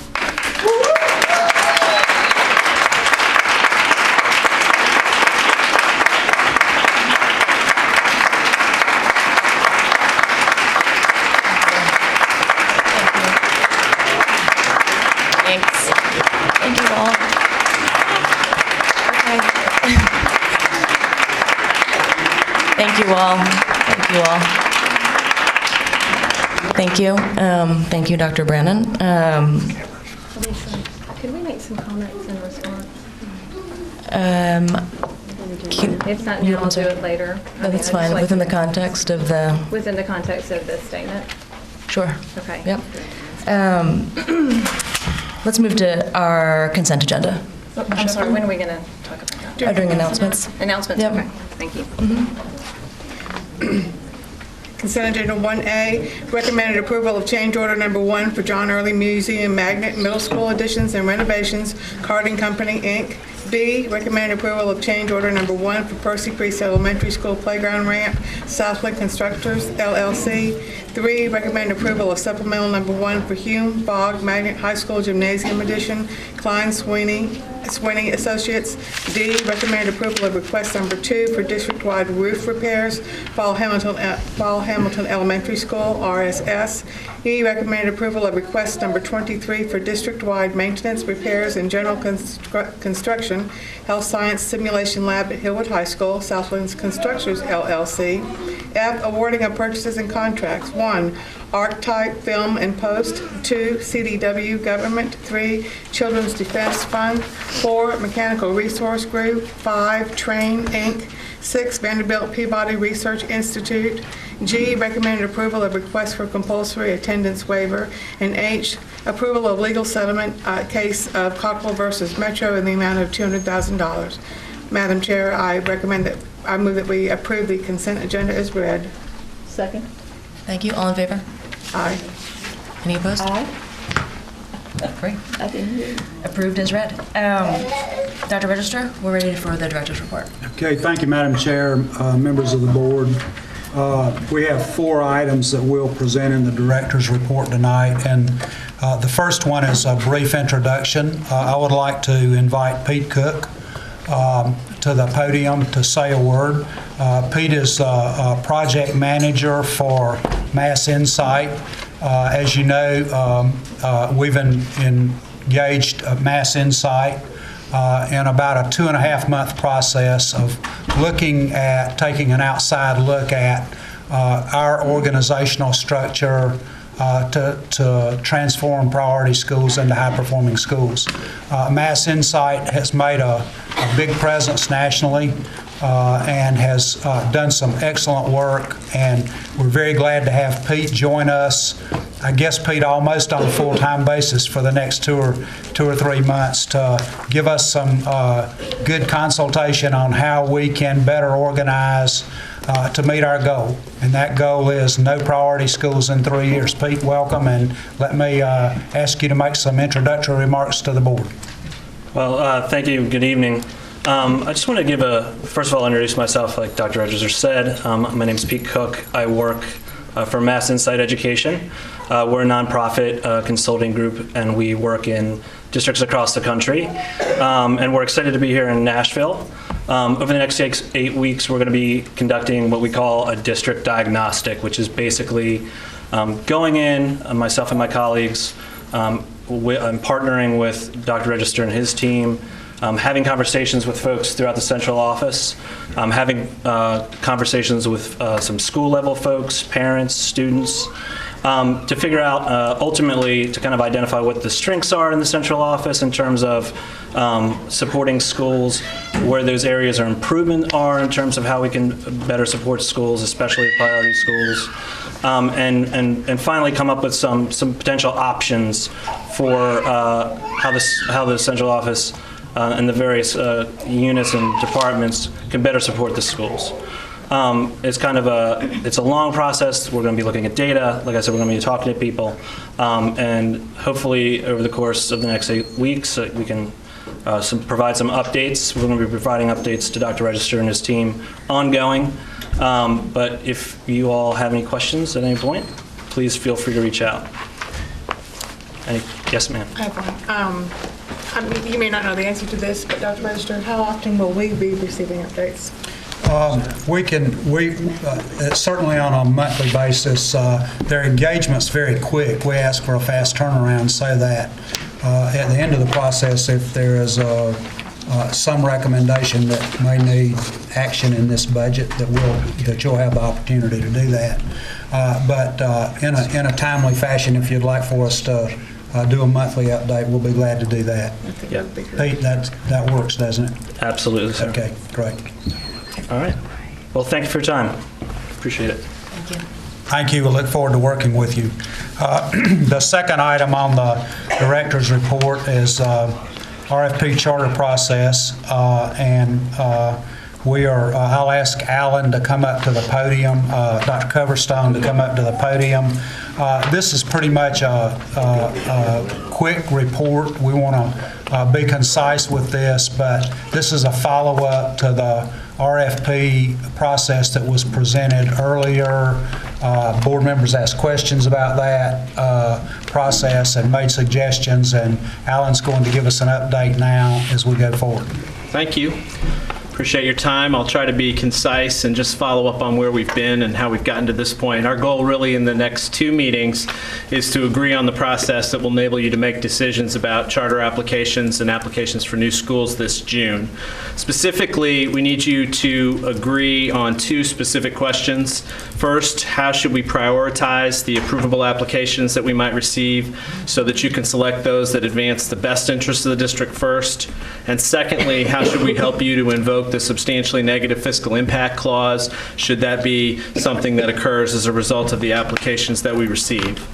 Thank you all. Thank you all. Thank you. Thank you, Dr. Brannon. Could we make some comments in response? If not now, I'll do it later. No, that's fine. Within the context of the... Within the context of this statement? Sure. Okay. Yep. Let's move to our consent agenda. Oh, I'm sorry, when are we going to talk about that? During announcements. Announcements, Yep. okay. Thank you. Consent agenda 1A, recommended approval of change order number 1 for John Early Museum Magnet Middle School additions and renovations, Carding Company, Inc. B, recommended approval of change order number 1 for Percy Priest Elementary School Playground Ramp, Southwick Constructors, LLC. 3, recommended approval of supplemental number 1 for Hume Bog Magnet High School Gymnasium Addition, Klein Sweeney Associates. D, recommended approval of request number 2 for district-wide roof repairs, Fall Hamilton Elementary School, RSS. E, recommended approval of request number 23 for district-wide maintenance, repairs, and general construction, Health Science Simulation Lab at Hillwood High School, Southlands Constructors, LLC. F, awarding of purchases and contracts. 1, Archetype Film and Post. 2, CDW Government. 3, Children's Defense Fund. 4, Mechanical Resource Group. 5, Train, Inc. 6, Vanderbilt Peabody Research Institute. G, recommended approval of request for compulsory attendance waiver. And H, approval of legal settlement case of Cockrell versus Metro in the amount of $200,000. Madam Chair, I move that we approve the consent agenda as read. Second. Thank you. All in favor? Aye. Any opposed? Aye. Great. I didn't hear you. Approved as read. Dr. Register, we're ready for the director's report. Okay, thank you, Madam Chair, members of the board. We have 4 items that we'll present in the director's report tonight, and the first one is a brief introduction. I would like to invite Pete Cook to the podium to say a word. Pete is a project manager for Mass Insight. As you know, we've engaged Mass Insight in about a 2.5-month process of taking an outside look at our organizational structure to transform priority schools into high-performing schools. Mass Insight has made a big presence nationally and has done some excellent work, and we're very glad to have Pete join us. I guess, Pete, almost on a full-time basis for the next 2 or 3 months to give us some good consultation on how we can better organize to meet our goal. And that goal is no priority schools in 3 years. Pete, welcome, and let me ask you to make some introductory remarks to the board. Well, thank you. Good evening. I just want to first of all, introduce myself like Dr. Register said. My name is Pete Cook. I work for Mass Insight Education. We're a nonprofit consulting group, and we work in districts across the country. And we're excited to be here in Nashville. Over the next 8 weeks, we're going to be conducting what we call a district diagnostic, which is basically going in, myself and my colleagues, I'm partnering with Dr. Register and his team, having conversations with folks throughout the central office, having conversations with some school-level folks, parents, students, to figure out, ultimately, to kind of identify what the strengths are in the central office in terms of supporting schools, where those areas of improvement are in terms of how we can better support schools, especially priority schools, and finally come up with some potential options for how the central office and the various units and departments can better support the schools. It's a long process. We're going to be looking at data. Like I said, we're going to be talking to people. And hopefully over the course of the next 8 weeks, we can provide some updates. We're going to be providing updates to Dr. Register and his team ongoing. But if you all have any questions at any point, please feel free to reach out. Yes, ma'am. I have one. You may not know the answer to this, but Dr. Register, how often will we be receiving updates? It's certainly on a monthly basis. Their engagement's very quick. We ask for a fast turnaround so that at the end of the process, if there is some recommendation that may need action in this budget, that you'll have the opportunity to do that. But in a timely fashion, if you'd like for us to do a monthly update, we'll be glad to do that. Yeah. Pete, that works, doesn't it? Absolutely, sir. Okay, great. All right. Well, thank you for your time. Appreciate it. Thank you. Thank you. We look forward to working with you. The second item on the director's report is RFP charter process, and I'll ask Alan to come up to the podium, Dr. Coverstone to come up to the podium. This is pretty much a quick report. We want to be concise with this, but this is a follow-up to the RFP process that was presented earlier. Board members asked questions about that process and made suggestions, and Alan's going to give us an update now as we go forward. Thank you. Appreciate your time. I'll try to be concise and just follow up on where we've been and how we've gotten to this point. Our goal really in the next 2 meetings is to agree on the process that will enable you to make decisions about charter applications and applications for new schools this June. Specifically, we need you to agree on 2 specific questions. First, how should we prioritize the approvable applications that we might receive so that you can select those that advance the best interests of the district first? And secondly, how should we help you to invoke the substantially negative fiscal impact clause, should that be something that occurs as a result of the applications that we receive?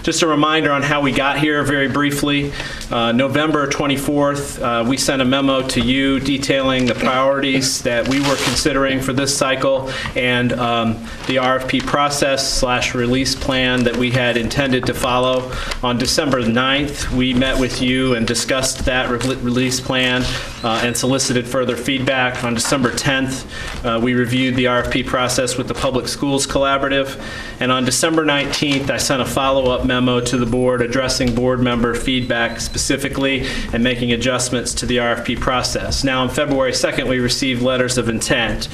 Just a reminder on how we got here very briefly. November 24th, we sent a memo to you detailing the priorities that we were considering for this cycle and the RFP process / release plan that we had intended to follow. On December 9th, we met with you and discussed that release plan and solicited further feedback. On December 10th, we reviewed the RFP process with the Public Schools Collaborative. And on December 19th, I sent a follow-up memo to the board addressing board member feedback specifically and making adjustments to the RFP process. Now, on February 2nd, we received letters of intent.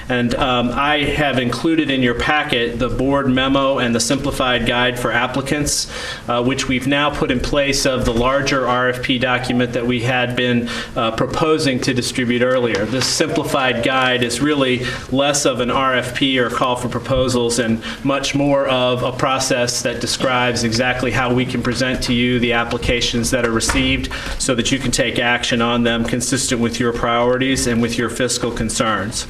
And I have included in your packet the board memo and the simplified guide for applicants, which we've now put in place of the larger RFP document that we had been proposing to distribute earlier. This simplified guide is really less of an RFP or call for proposals and much more of a process that describes exactly how we can present to you the applications that are received so that you can take action on them consistent with your priorities and with your fiscal concerns.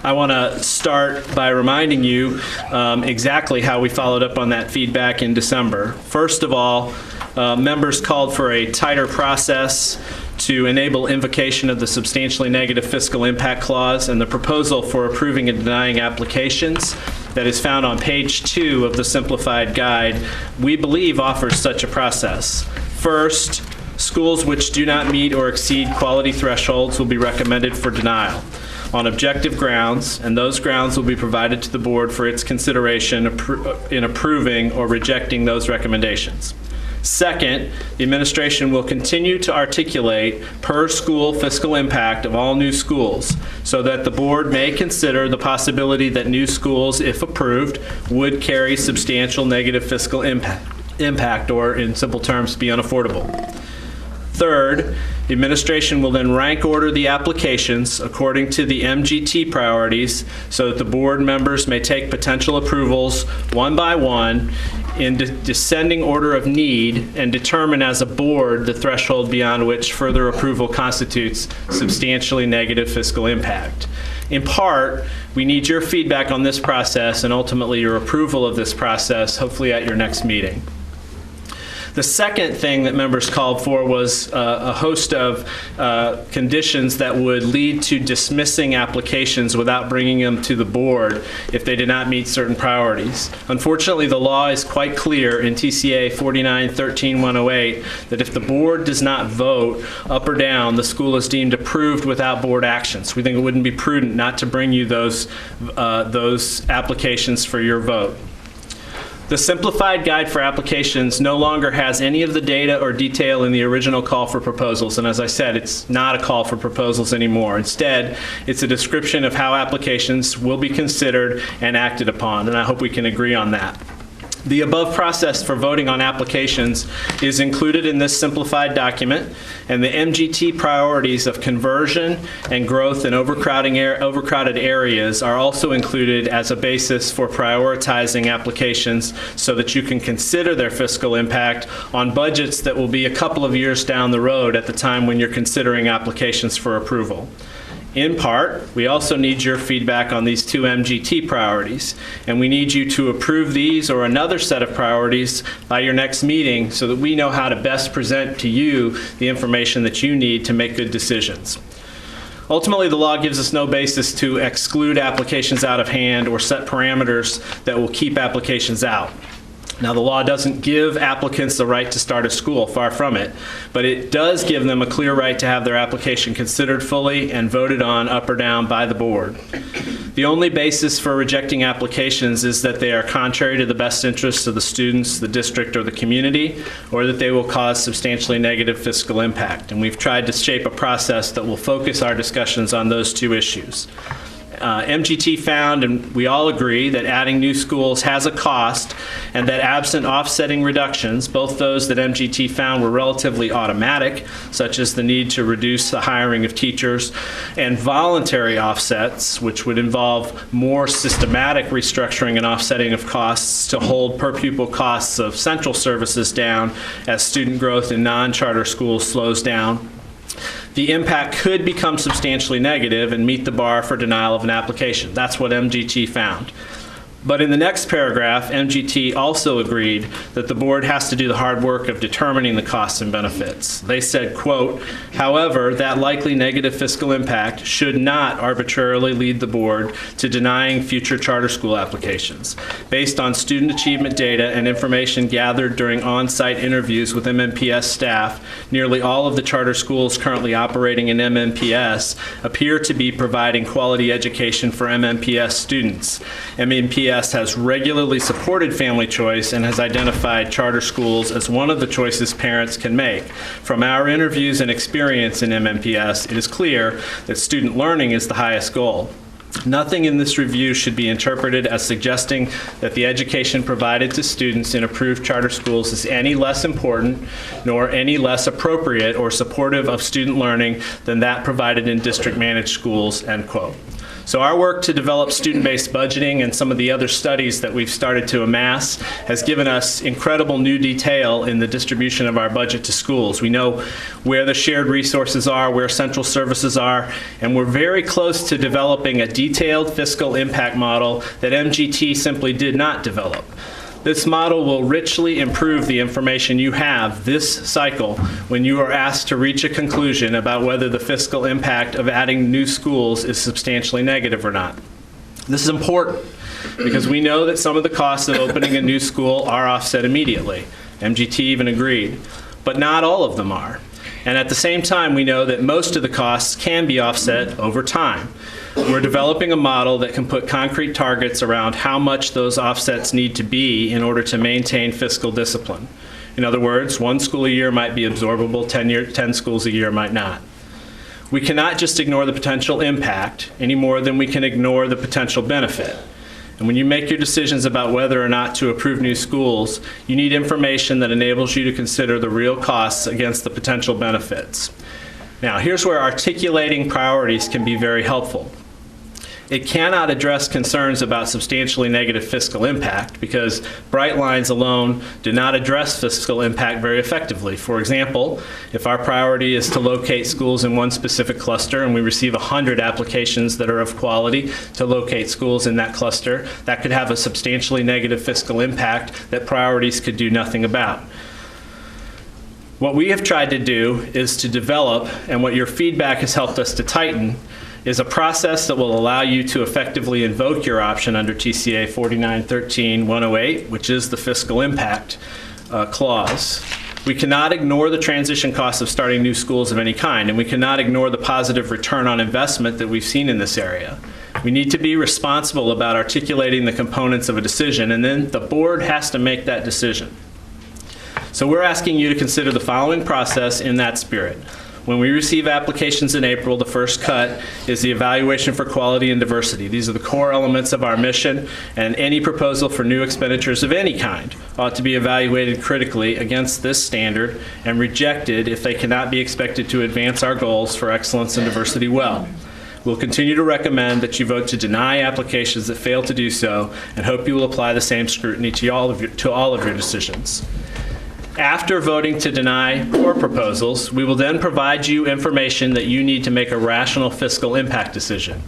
I want to start by reminding you exactly how we followed up on that feedback in December. First of all, members called for a tighter process to enable invocation of the substantially negative fiscal impact clause, and the proposal for approving and denying applications that is found on page 2 of the simplified guide, we believe offers such a process. First, schools which do not meet or exceed quality thresholds will be recommended for denial on objective grounds, and those grounds will be provided to the board for its consideration in approving or rejecting those recommendations. Second, the administration will continue to articulate per school fiscal impact of all new schools so that the board may consider the possibility that new schools, if approved, would carry substantial negative fiscal impact or, in simple terms, be unaffordable. Third, the administration will then rank order the applications according to the MGT priorities so that the board members may take potential approvals one by one in descending order of need and determine as a board the threshold beyond which further approval constitutes substantially negative fiscal impact. In part, we need your feedback on this process and ultimately your approval of this process, hopefully at your next meeting. The second thing that members called for was a host of conditions that would lead to dismissing applications without bringing them to the board if they did not meet certain priorities. Unfortunately, the law is quite clear in TCA 49-13-108 that if the board does not vote up or down, the school is deemed approved without board actions. We think it wouldn't be prudent not to bring you those applications for your vote. The simplified guide for applications no longer has any of the data or detail in the original call for proposals, and as I said, it's not a call for proposals anymore. Instead, it's a description of how applications will be considered and acted upon, and I hope we can agree on that. The above process for voting on applications is included in this simplified document, and the MGT priorities of conversion and growth in overcrowded areas are also included as a basis for prioritizing applications so that you can consider their fiscal impact on budgets that will be a couple of years down the road at the time when you're considering applications for approval. In part, we also need your feedback on these two MGT priorities, and we need you to approve these or another set of priorities by your next meeting so that we know how to best present to you the information that you need to make good decisions. Ultimately, the law gives us no basis to exclude applications out of hand or set parameters that will keep applications out. Now, the law doesn't give applicants the right to start a school, far from it, but it does give them a clear right to have their application considered fully and voted on up or down by the board. The only basis for rejecting applications is that they are contrary to the best interests of the students, the district, or the community, or that they will cause substantially negative fiscal impact. And we've tried to shape a process that will focus our discussions on those two issues. MGT found, and we all agree, that adding new schools has a cost and that absent offsetting reductions, both those that MGT found were relatively automatic, such as the need to reduce the hiring of teachers, and voluntary offsets, which would involve more systematic restructuring and offsetting of costs to hold per pupil costs of central services down as student growth in non-charter schools slows down. The impact could become substantially negative and meet the bar for denial of an application. That's what MGT found. But in the next paragraph, MGT also agreed that the board has to do the hard work of determining the costs and benefits. They said, quote, however, that likely negative fiscal impact should not arbitrarily lead the board to denying future charter school applications. Based on student achievement data and information gathered during on-site interviews with MNPS staff, nearly all of the charter schools currently operating in MNPS appear to be providing quality education for MNPS students. MNPS has regularly supported family choice and has identified charter schools as one of the choices parents can make. From our interviews and experience in MNPS, it is clear that student learning is the highest goal. Nothing in this review should be interpreted as suggesting that the education provided to students in approved charter schools is any less important nor any less appropriate or supportive of student learning than that provided in district-managed schools, end quote. So our work to develop student-based budgeting and some of the other studies that we've started to amass has given us incredible new detail in the distribution of our budget to schools. We know where the shared resources are, where central services are, and we're very close to developing a detailed fiscal impact model that MGT simply did not develop. This model will richly improve the information you have this cycle when you are asked to reach a conclusion about whether the fiscal impact of adding new schools is substantially negative or not. This is important because we know that some of the costs of opening a new school are offset immediately. MGT even agreed, but not all of them are. And at the same time, we know that most of the costs can be offset over time. We're developing a model that can put concrete targets around how much those offsets need to be in order to maintain fiscal discipline. In other words, 1 school a year might be absorbable, 10 schools a year might not. We cannot just ignore the potential impact any more than we can ignore the potential benefit. And when you make your decisions about whether or not to approve new schools, you need information that enables you to consider the real costs against the potential benefits. Now, here's where articulating priorities can be very helpful. It cannot address concerns about substantially negative fiscal impact because bright lines alone do not address fiscal impact very effectively. For example, if our priority is to locate schools in one specific cluster and we receive 100 applications that are of quality to locate schools in that cluster, that could have a substantially negative fiscal impact that priorities could do nothing about. What we have tried to do is to develop, and what your feedback has helped us to tighten, is a process that will allow you to effectively invoke your option under TCA 4913-108, which is the fiscal impact clause. We cannot ignore the transition costs of starting new schools of any kind, and we cannot ignore the positive return on investment that we've seen in this area. We need to be responsible about articulating the components of a decision, and then the board has to make that decision. So we're asking you to consider the following process in that spirit. When we receive applications in April, the first cut is the evaluation for quality and diversity. These are the core elements of our mission, and any proposal for new expenditures of any kind ought to be evaluated critically against this standard and rejected if they cannot be expected to advance our goals for excellence and diversity well. We'll continue to recommend that you vote to deny applications that fail to do so, and hope you will apply the same scrutiny to all of your decisions. After voting to deny core proposals, we will then provide you information that you need to make a rational fiscal impact decision.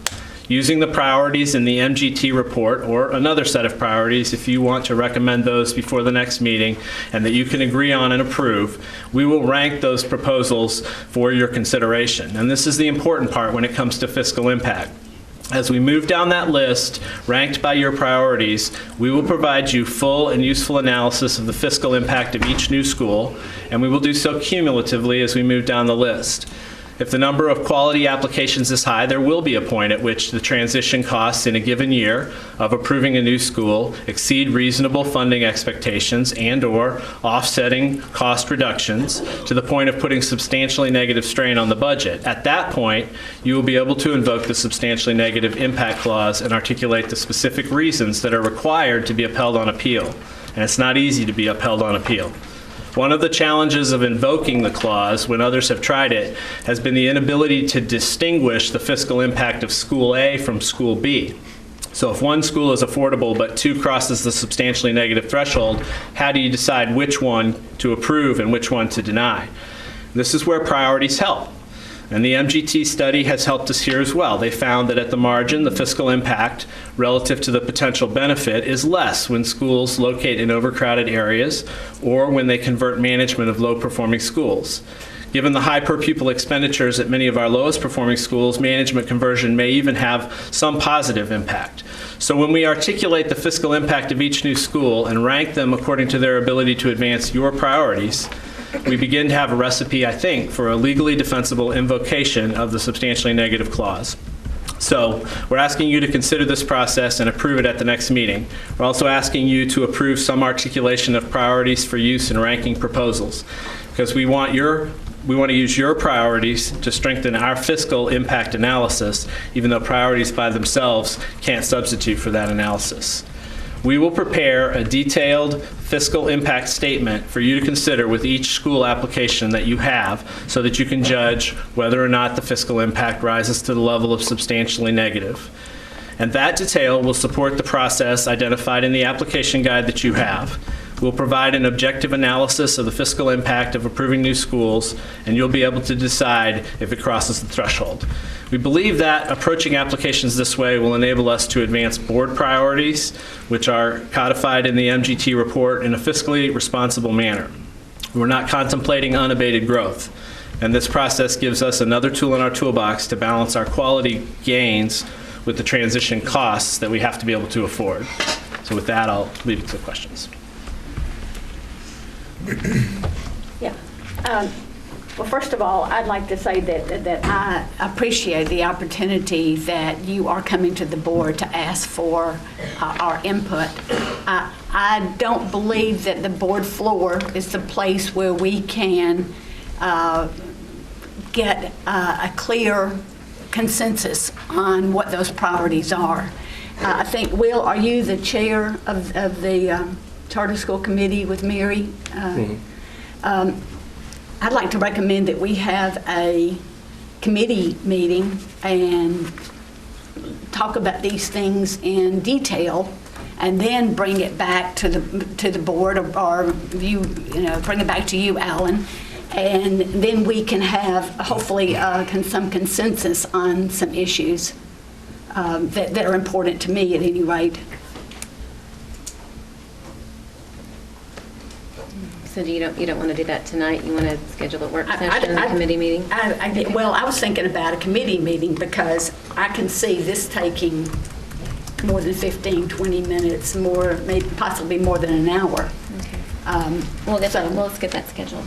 Using the priorities in the MGT report, or another set of priorities if you want to recommend those before the next meeting and that you can agree on and approve, we will rank those proposals for your consideration. And this is the important part when it comes to fiscal impact. As we move down that list, ranked by your priorities, we will provide you full and useful analysis of the fiscal impact of each new school, and we will do so cumulatively as we move down the list. If the number of quality applications is high, there will be a point at which the transition costs in a given year of approving a new school exceed reasonable funding expectations and/or offsetting cost reductions to the point of putting substantially negative strain on the budget. At that point, you will be able to invoke the substantially negative impact clause and articulate the specific reasons that are required to be upheld on appeal. And it's not easy to be upheld on appeal. One of the challenges of invoking the clause, when others have tried it, has been the inability to distinguish the fiscal impact of School A from School B. So if one school is affordable but 2 crosses the substantially negative threshold, how do you decide which one to approve and which one to deny? This is where priorities help. And the MGT study has helped us here as well. They found that at the margin, the fiscal impact relative to the potential benefit is less when schools locate in overcrowded areas or when they convert management of low-performing schools. Given the high per-pupil expenditures at many of our lowest-performing schools, management conversion may even have some positive impact. So when we articulate the fiscal impact of each new school and rank them according to their ability to advance your priorities, we begin to have a recipe, I think, for a legally defensible invocation of the substantially negative clause. So we're asking you to consider this process and approve it at the next meeting. We're also asking you to approve some articulation of priorities for use in ranking proposals, because we want to use your priorities to strengthen our fiscal impact analysis, even though priorities by themselves can't substitute for that analysis. We will prepare a detailed fiscal impact statement for you to consider with each school application that you have so that you can judge whether or not the fiscal impact rises to the level of substantially negative. And that detail will support the process identified in the application guide that you have. We'll provide an objective analysis of the fiscal impact of approving new schools, and you'll be able to decide if it crosses the threshold. We believe that approaching applications this way will enable us to advance board priorities, which are codified in the MGT report, in a fiscally responsible manner. We're not contemplating unabated growth, and this process gives us another tool in our toolbox to balance our quality gains with the transition costs that we have to be able to afford. So with that, I'll leave it to questions. Yeah. Well, first of all, I'd like to say that I appreciate the opportunity that you are coming to the board to ask for our input. I don't believe that the board floor is the place where we can get a clear consensus on what those priorities are. I think, Will, are you the chair of the Charter School Committee with Mary? I'd like to recommend that we have a committee meeting and talk about these things in detail, and then bring it back to the board, or bring it back to you, Alan, and then we can have hopefully some consensus on some issues that are important to me at any rate. So you don't want to do that tonight? You want to schedule a work session, a committee meeting? Well, I was thinking about a committee meeting because I can see this taking more than 15, 20 minutes, more, maybe possibly more than an hour. Okay. Let's get that scheduled.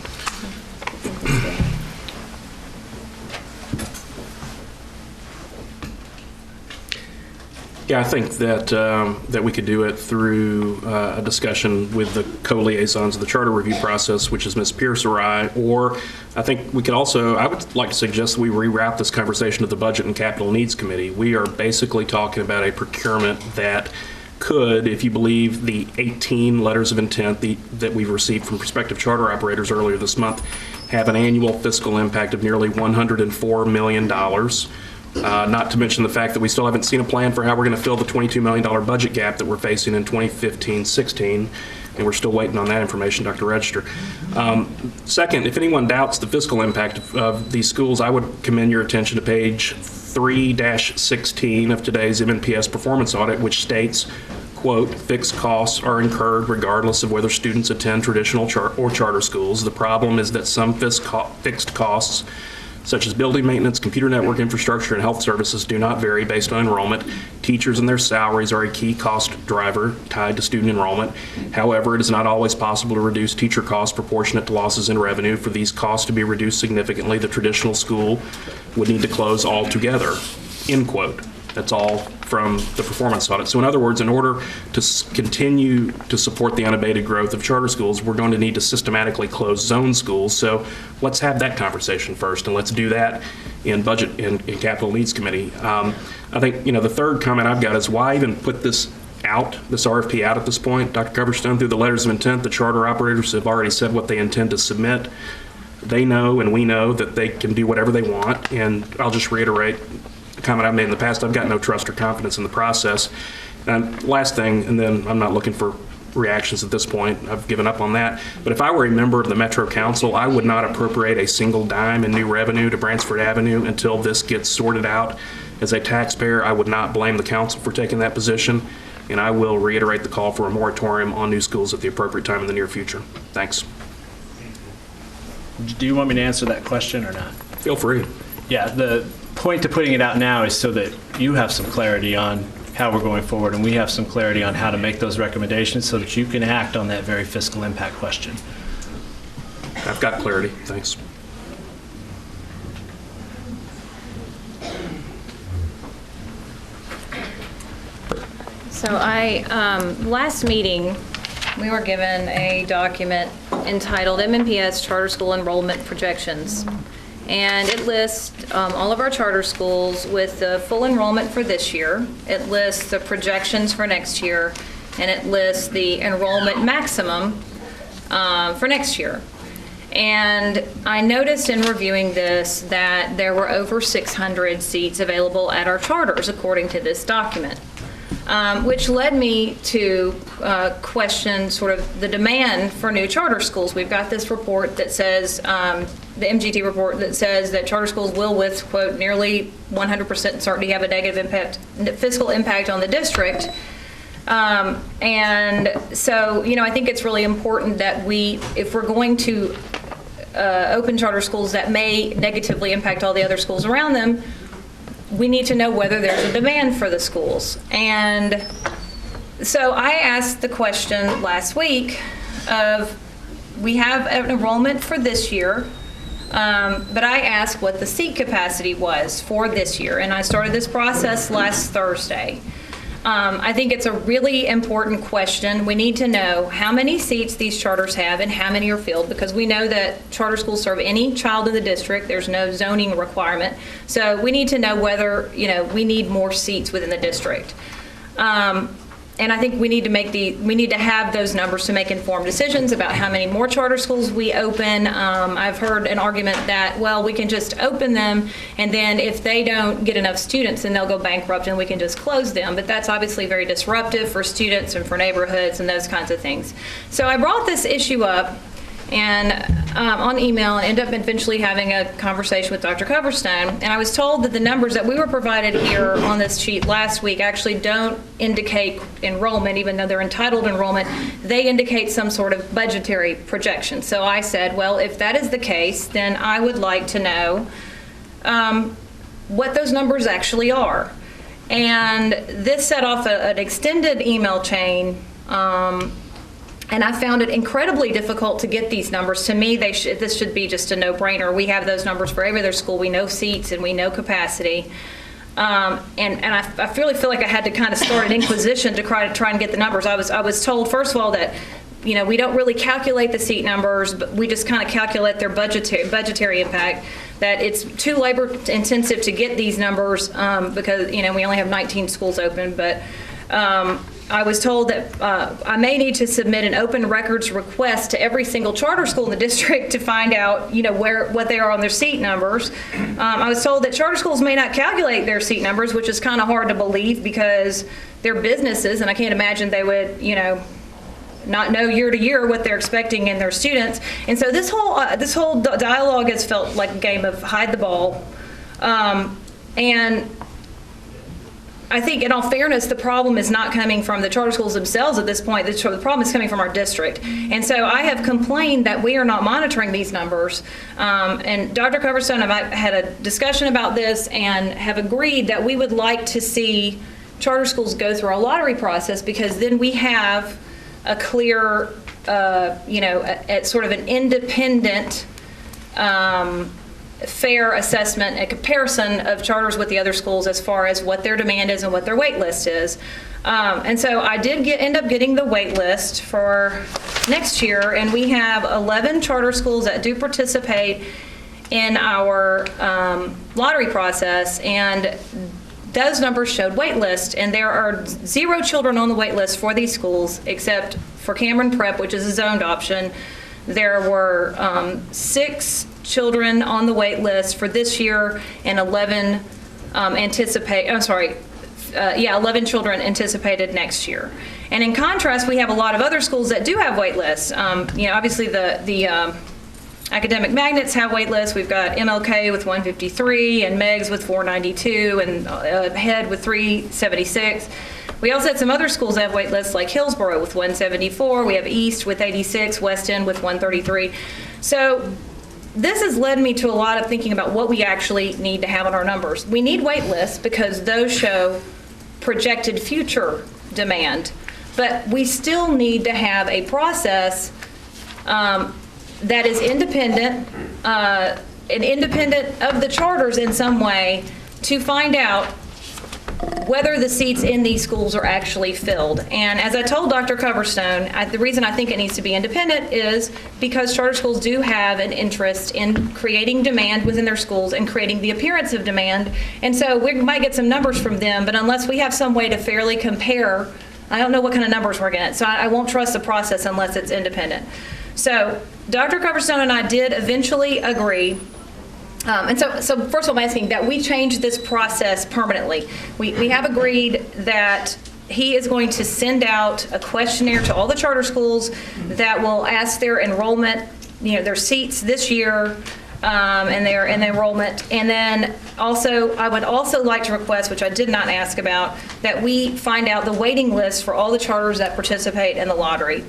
Yeah, I think that we could do it through a discussion with the co-liaisons of the charter review process, which is Ms. Pierce or I, or I think we could also, I would like to suggest we reroute this conversation to the Budget and Capital Needs Committee. We are basically talking about a procurement that could, if you believe the 18 letters of intent that we've received from prospective charter operators earlier this month, have an annual fiscal impact of nearly $104 million. Not to mention the fact that we still haven't seen a plan for how we're going to fill the $22 million budget gap that we're facing in 2015-16, and we're still waiting on that information, Dr. Register. Second, if anyone doubts the fiscal impact of these schools, I would commend your attention to page 3-16 of today's MNPS performance audit, which states, quote, fixed costs are incurred regardless of whether students attend traditional or charter schools. The problem is that some fixed costs, such as building maintenance, computer network infrastructure, and health services, do not vary based on enrollment. Teachers and their salaries are a key cost driver tied to student enrollment. However, it is not always possible to reduce teacher costs proportionate to losses in revenue. For these costs to be reduced significantly, the traditional school would need to close altogether, end quote. That's all from the performance audit. So in other words, in order to continue to support the unabated growth of charter schools, we're going to need to systematically close zone schools. So let's have that conversation first, and let's do that in Budget and Capital Needs Committee. I think, the third comment I've got is why even put this RFP out at this point? Dr. Coverstone, through the letters of intent, the charter operators have already said what they intend to submit. They know and we know that they can do whatever they want, and I'll just reiterate the comment I've made in the past. I've got no trust or confidence in the process. And last thing, and then I'm not looking for reactions at this point. I've given up on that. But if I were a member of the Metro Council, I would not appropriate a single dime in new revenue to Bransford Avenue until this gets sorted out. As a taxpayer, I would not blame the council for taking that position, and I will reiterate the call for a moratorium on new schools at the appropriate time in the near future. Thanks. Do you want me to answer that question or not? Feel free. Yeah, the point to putting it out now is so that you have some clarity on how we're going forward, and we have some clarity on how to make those recommendations so that you can act on that very fiscal impact question. I've got clarity. Thanks. So last meeting, we were given a document entitled MNPS Charter School Enrollment Projections. And it lists all of our charter schools with the full enrollment for this year. It lists the projections for next year, and it lists the enrollment maximum for next year. And I noticed in reviewing this that there were over 600 seats available at our charters, according to this document, which led me to question sort of the demand for new charter schools. We've got this report that says, the MGT report that says that charter schools will, with, quote, nearly 100% certainty have a negative fiscal impact on the district. And so, I think it's really important that if we're going to open charter schools that may negatively impact all the other schools around them, we need to know whether there's a demand for the schools. And so I asked the question last week of, we have an enrollment for this year But I asked what the seat capacity was for this year, and I started this process last Thursday. I think it's a really important question. We need to know how many seats these charters have and how many are filled, because we know that charter schools serve any child in the district. There's no zoning requirement. So we need to know whether, we need more seats within the district. And I think we need to have those numbers to make informed decisions about how many more charter schools we open. I've heard an argument that, well, we can just open them, and then if they don't get enough students, then they'll go bankrupt and we can just close them. But that's obviously very disruptive for students and for neighborhoods and those kinds of things. So I brought this issue up on email and ended up eventually having a conversation with Dr. Coverstone, and I was told that the numbers that we were provided here on this sheet last week actually don't indicate enrollment, even though they're entitled enrollment. They indicate some sort of budgetary projection. So I said, well, if that is the case, then I would like to know what those numbers actually are. And this set off an extended email chain, and I found it incredibly difficult to get these numbers. To me, this should be just a no-brainer. We have those numbers for every other school. We know seats and we know capacity. And I really feel like I had to kind of start an inquisition to try and get the numbers. I was told, first of all, that we don't really calculate the seat numbers, but we just kind of calculate their budgetary impact, that it's too labor-intensive to get these numbers because we only have 19 schools open. But I was told that I may need to submit an open records request to every single charter school in the district to find out, what they are on their seat numbers. I was told that charter schools may not calculate their seat numbers, which is kind of hard to believe because they're businesses, and I can't imagine they would, not know year to year what they're expecting in their students. And so this whole dialogue has felt like a game of hide the ball, and I think, in all fairness, the problem is not coming from the charter schools themselves at this point. The problem is coming from our district. And so I have complained that we are not monitoring these numbers. And Dr. Coverstone and I had a discussion about this and have agreed that we would like to see charter schools go through a lottery process, because then we have a clear, sort of an independent, fair assessment and comparison of charters with the other schools as far as what their demand is and what their wait list is. And so I did end up getting the wait list for next year, and we have 11 charter schools that do participate in our lottery process, and those numbers showed wait list, and there are 0 children on the wait list for these schools except for Cameron Prep, which is a zoned option. There were 6 children on the wait list for this year, and 11 11 children anticipated next year. And in contrast, we have a lot of other schools that do have wait lists. Obviously the academic magnets have wait lists. We've got MLK with 153 and MEGS with 492 and HEAD with 376. We also had some other schools that have wait lists, like Hillsborough with 174. We have East with 86, West End with 133. So this has led me to a lot of thinking about what we actually need to have on our numbers. We need wait lists because those show projected future demand, but we still need to have a process that is independent and independent of the charters in some way to find out whether the seats in these schools are actually filled. And as I told Dr. Coverstone, the reason I think it needs to be independent is because charter schools do have an interest in creating demand within their schools and creating the appearance of demand. And so we might get some numbers from them, but unless we have some way to fairly compare, I don't know what kind of numbers we're getting. So I won't trust the process unless it's independent. So Dr. Coverstone and I did eventually agree. And so first of all, I'm asking that we change this process permanently. We have agreed that he is going to send out a questionnaire to all the charter schools that will ask their enrollment, their seats this year, and their enrollment. And then also, I would also like to request, which I did not ask about, that we find out the waiting list for all the charters that participate in the lottery.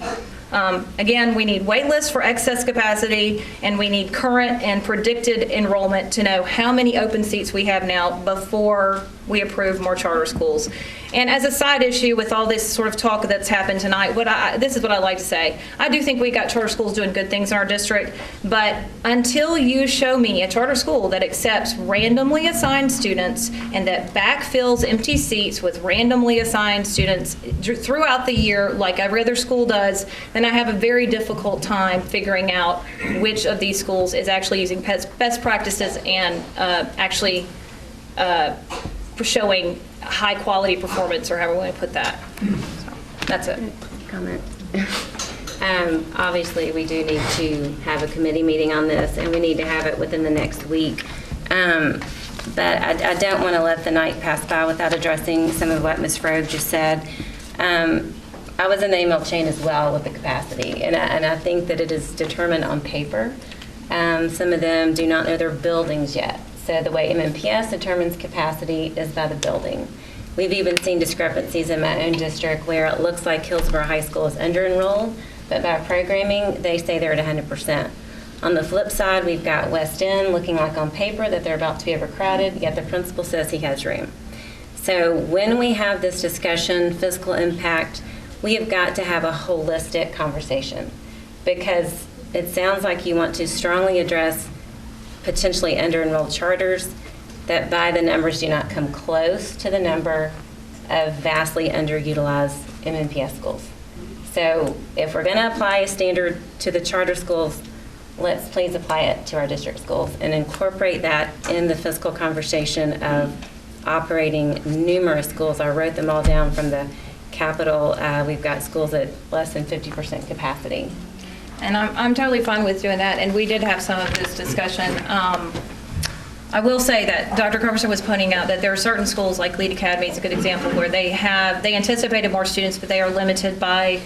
Again, we need wait lists for excess capacity, and we need current and predicted enrollment to know how many open seats we have now before we approve more charter schools. And as a side issue with all this sort of talk that's happened tonight, this is what I like to say. I do think we got charter schools doing good things in our district, but until you show me a charter school that accepts randomly assigned students and that backfills empty seats with randomly assigned students throughout the year like every other school does, then I have a very difficult time figuring out which of these schools is actually using best practices and actually showing high quality performance, or however we want to put that. So that's it. Comment. Obviously, we do need to have a committee meeting on this, and we need to have it within the next week. But I don't want to let the night pass by without addressing some of what Ms. Frogge just said. I was in the email chain as well with the capacity, and I think that it is determined on paper. Some of them do not know their buildings yet. So the way MNPS determines capacity is by the building. We've even seen discrepancies in my own district where it looks like Hillsborough High School is under-enrolled, but by programming, they say they're at 100%. On the flip side, we've got West End looking like on paper that they're about to be overcrowded, yet the principal says he has room. So when we have this discussion, fiscal impact, we have got to have a holistic conversation, because it sounds like you want to strongly address potentially under-enrolled charters that by the numbers do not come close to the number of vastly underutilized MNPS schools. So if we're going to apply a standard to the charter schools, let's please apply it to our district schools and incorporate that in the fiscal conversation of operating numerous schools. I wrote them all down from the Capitol. We've got schools at less than 50% capacity. And I'm totally fine with doing that, and we did have some of this discussion. I will say that Dr. Carverson was pointing out that there are certain schools, like Lead Academy is a good example, where they anticipated more students, but they are limited by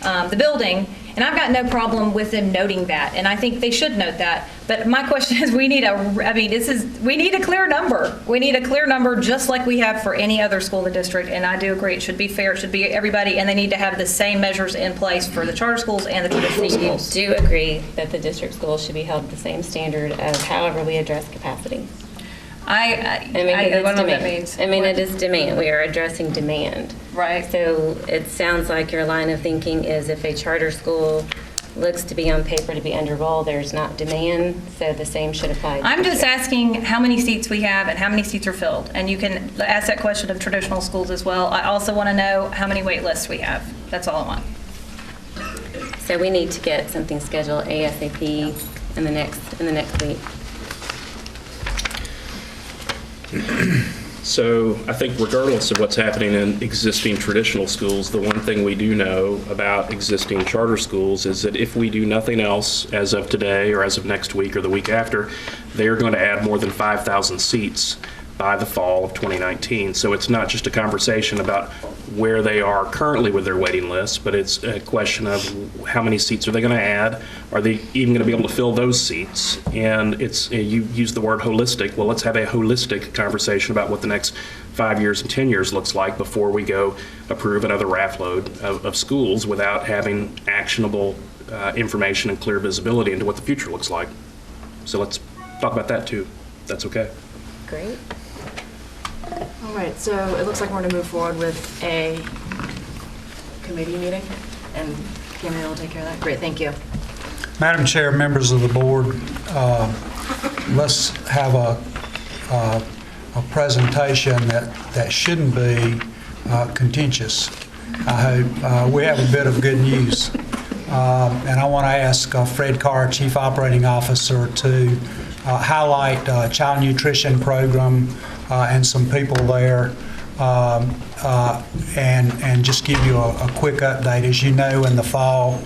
the building. And I've got no problem with them noting that, and I think they should note that. But my question is, we need a clear number. We need a clear number just like we have for any other school in the district, and I do agree it should be fair, it should be everybody, and they need to have the same measures in place for the charter schools and the traditional schools. Do agree that the district schools should be held to the same standard as however we address capacity. I don't know what that means. I mean, it is demand. We are addressing demand. Right. So it sounds like your line of thinking is if a charter school looks to be on paper to be under-enrolled, there's not demand, so the same should apply. I'm just asking how many seats we have and how many seats are filled. And you can ask that question of traditional schools as well. I also want to know how many wait lists we have. That's all I want. So we need to get something scheduled ASAP in the next week. So I think regardless of what's happening in existing traditional schools, the one thing we do know about existing charter schools is that if we do nothing else as of today or as of next week or the week after, they're going to add more than 5,000 seats by the fall of 2019. So it's not just a conversation about where they are currently with their waiting list, but it's a question of how many seats are they going to add? Are they even going to be able to fill those seats? And it's, you use the word holistic. Well, let's have a holistic conversation about what the next 5 years and 10 years looks like before we go approve another raft load of schools without having actionable information and clear visibility into what the future looks like. So let's talk about that too. That's okay. Great. All right, so it looks like we're going to move forward with a committee meeting, and Kimmy will take care of that. Great, thank you. Madam Chair, members of the board, let's have a presentation that shouldn't be contentious. I hope we have a bit of good news. And I want to ask Fred Carr, Chief Operating Officer, to highlight child nutrition program and some people there, and just give you a quick update. As you know, in the fall,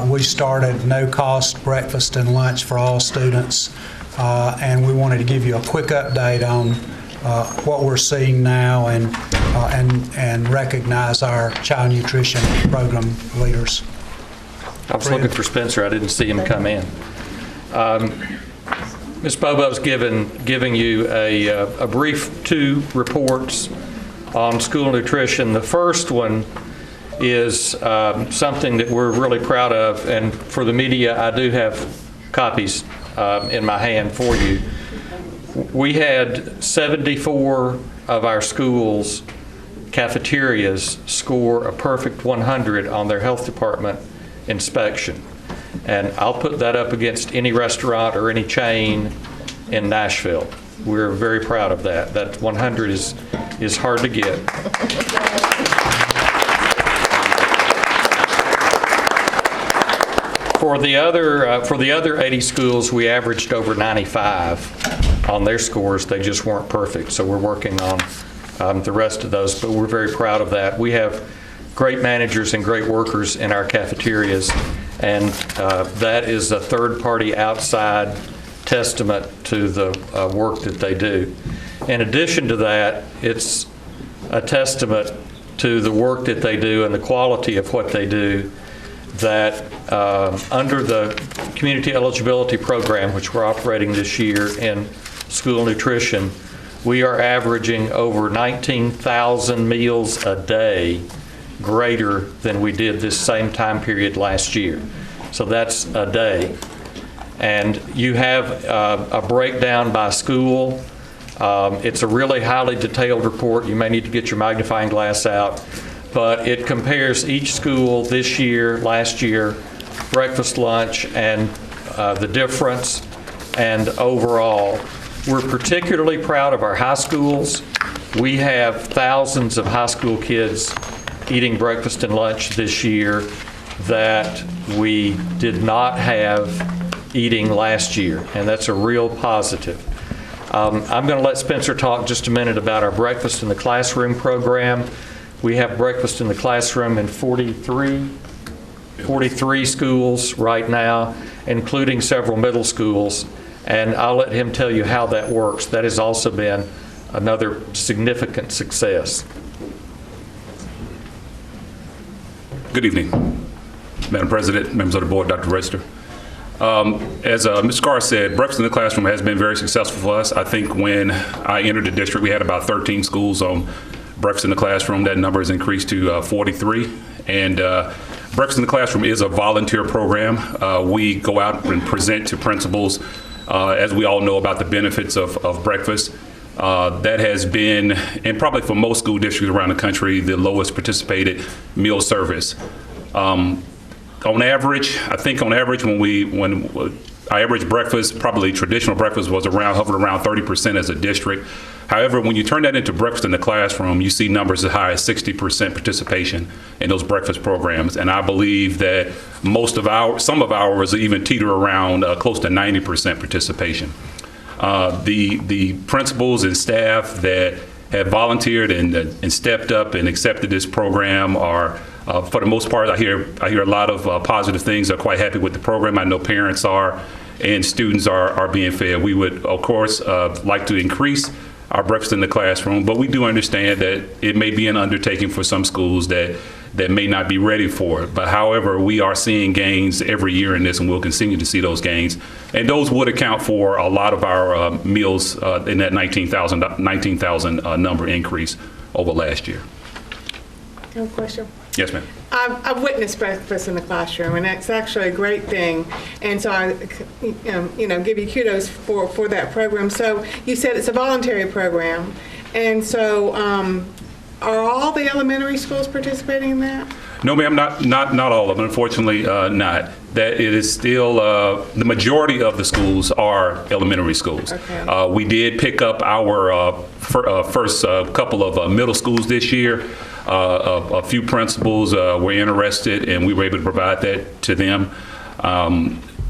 we started no-cost breakfast and lunch for all students, and we wanted to give you a quick update on what we're seeing now and recognize our child nutrition program leaders. I was looking for Spencer. I didn't see him come in. Ms. Bobo's giving you a brief 2 reports on school nutrition. The first one is something that we're really proud of, and for the media, I do have copies in my hand for you. We had 74 of our schools' cafeterias score a perfect 100 on their health department inspection. And I'll put that up against any restaurant or any chain in Nashville. We're very proud of that. That 100 is hard to get. For the other 80 schools, we averaged over 95 on their scores. They just weren't perfect. So we're working on the rest of those, but we're very proud of that. We have great managers and great workers in our cafeterias, and that is a third-party outside testament to the work that they do. In addition to that, it's a testament to the work that they do and the quality of what they do that under the Community Eligibility Program, which we're operating this year in school nutrition, we are averaging over 19,000 meals a day greater than we did this same time period last year. So that's a day. And you have a breakdown by school. It's a really highly detailed report. You may need to get your magnifying glass out. But it compares each school this year, last year, breakfast, lunch, and the difference, and overall. We're particularly proud of our high schools. We have thousands of high school kids eating breakfast and lunch this year that we did not have eating last year, and that's a real positive. I'm going to let Spencer talk just a minute about our Breakfast in the Classroom program. We have breakfast in the classroom in 43 schools right now, including several middle schools, and I'll let him tell you how that works. That has also been another significant success. Good evening, Madam President, members of the board, Dr. Register. As Ms. Carr said, breakfast in the classroom has been very successful for us. I think when I entered the district, we had about 13 schools on breakfast in the classroom. That number has increased to 43. And breakfast in the classroom is a volunteer program. We go out and present to principals, as we all know, about the benefits of breakfast. That has been, and probably for most school districts around the country, the lowest participated meal service. On average, I think on average when our average breakfast, probably traditional breakfast, was hovered around 30% as a district. However, when you turn that into breakfast in the classroom, you see numbers as high as 60% participation in those breakfast programs. And I believe that some of ours even teeter around close to 90% participation. The principals and staff that have volunteered and stepped up and accepted this program are, for the most part, I hear a lot of positive things. They're quite happy with the program. I know parents are, and students are being fed. We would, of course, like to increase our breakfast in the classroom, but we do understand that it may be an undertaking for some schools that may not be ready for it. But however, we are seeing gains every year in this, and we'll continue to see those gains. And those would account for a lot of our meals in that 19,000 number increase over last year. I have a question. Yes, ma'am. I've witnessed breakfast in the classroom, and that's actually a great thing. And so I, give you kudos for that program. So you said it's a voluntary program, and so are all the elementary schools participating in that? No, ma'am, not all of them. Unfortunately, not. That it is still the majority of the schools are elementary schools. Okay. We did pick up our first couple of middle schools this year. A few principals were interested, and we were able to provide that to them.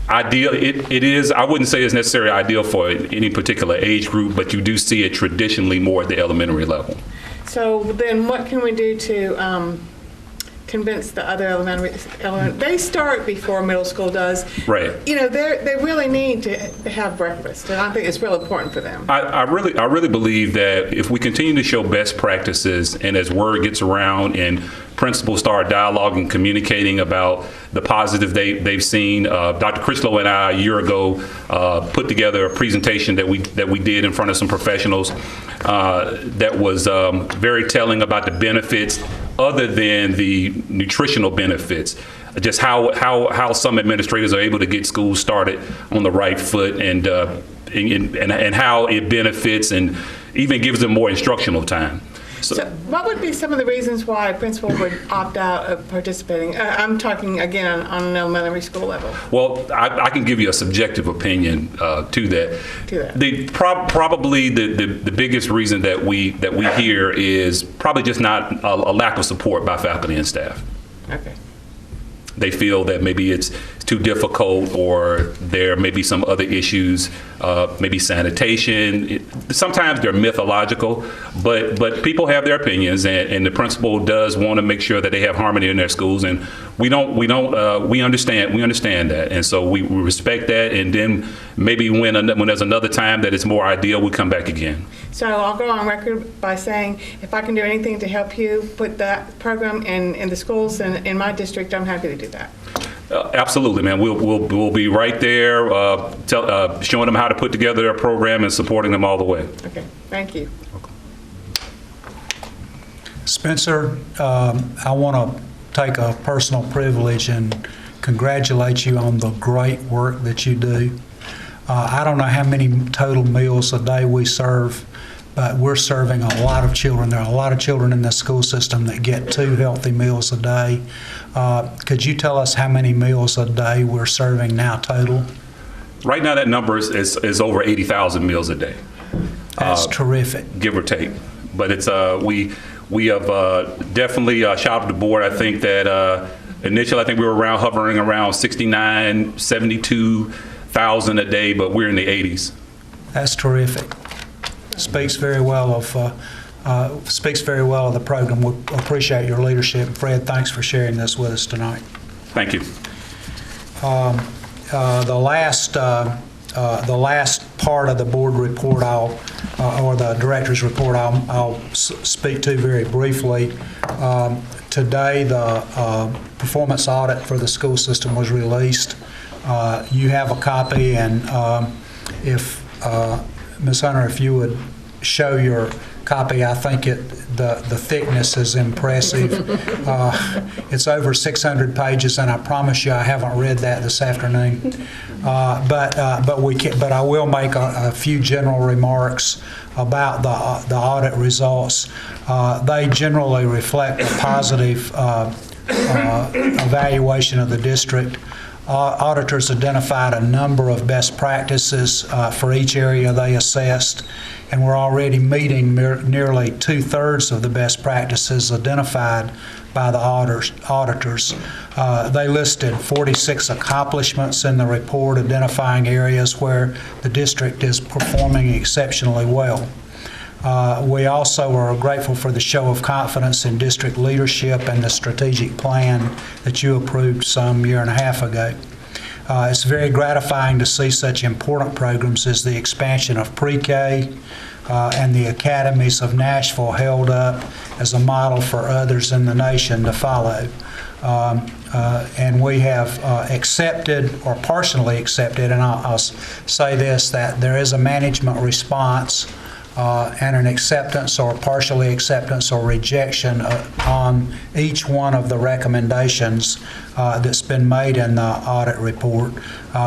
Ideal, it is, I wouldn't say it's necessarily ideal for any particular age group, but you do see it traditionally more at the elementary level. So then what can we do to convince the other elementary, they start before middle school does. Right. They really need to have breakfast, and I think it's real important for them. I really believe that if we continue to show best practices, and as word gets around and principals start dialoguing, communicating about the positive they've seen. Dr. Critchlow and I, a year ago, put together a presentation that we did in front of some professionals that was very telling about the benefits other than the nutritional benefits, just how some administrators are able to get schools started on the right foot, and how it benefits and even gives them more instructional time. So what would be some of the reasons why a principal would opt out of participating? I'm talking, again, on an elementary school level. Well, I can give you a subjective opinion to that. Probably the biggest reason that we hear is probably just not a lack of support by faculty and staff. Okay. They feel that maybe it's too difficult, or there may be some other issues, maybe sanitation. Sometimes they're mythological, but people have their opinions, and the principal does want to make sure that they have harmony in their schools, and we understand that, and so we respect that, and then maybe when there's another time that it's more ideal, we come back again. So I'll go on record by saying, if I can do anything to help you put that program in the schools and in my district, I'm happy to do that. Absolutely, man. We'll be right there, showing them how to put together their program and supporting them all the way. Okay, thank you. Spencer, I want to take a personal privilege and congratulate you on the great work that you do. I don't know how many total meals a day we serve, but we're serving a lot of children. There are a lot of children in the school system that get 2 healthy meals a day. Could you tell us how many meals a day we're serving now total? Right now, that number is over 80,000 meals a day. That's terrific. Give or take. But it's we have definitely shot the board. I think that initially, I think we were hovering around 69, 72,000 a day, but we're in the 80s. That's terrific. Speaks very well of the program. We appreciate your leadership. Fred, thanks for sharing this with us tonight. Thank you. The last part of the board report, or the director's report, I'll speak to very briefly. Today, the performance audit for the school system was released. You have a copy, and if Ms. Hunter, if you would show your copy, I think the thickness is impressive. It's over 600 pages, and I promise you I haven't read that this afternoon. But I will make a few general remarks about the audit results. They generally reflect a positive evaluation of the district. Auditors identified a number of best practices for each area they assessed, and we're already meeting nearly 2/3 of the best practices identified by the auditors. They listed 46 accomplishments in the report, identifying areas where the district is performing exceptionally well. We also are grateful for the show of confidence in district leadership and the strategic plan that you approved some year and a half ago. It's very gratifying to see such important programs as the expansion of pre-K and the academies of Nashville held up as a model for others in the nation to follow. And we have accepted, or partially accepted, and I'll say this, that there is a management response and an acceptance or partially acceptance or rejection on each one of the recommendations that's been made in the audit report.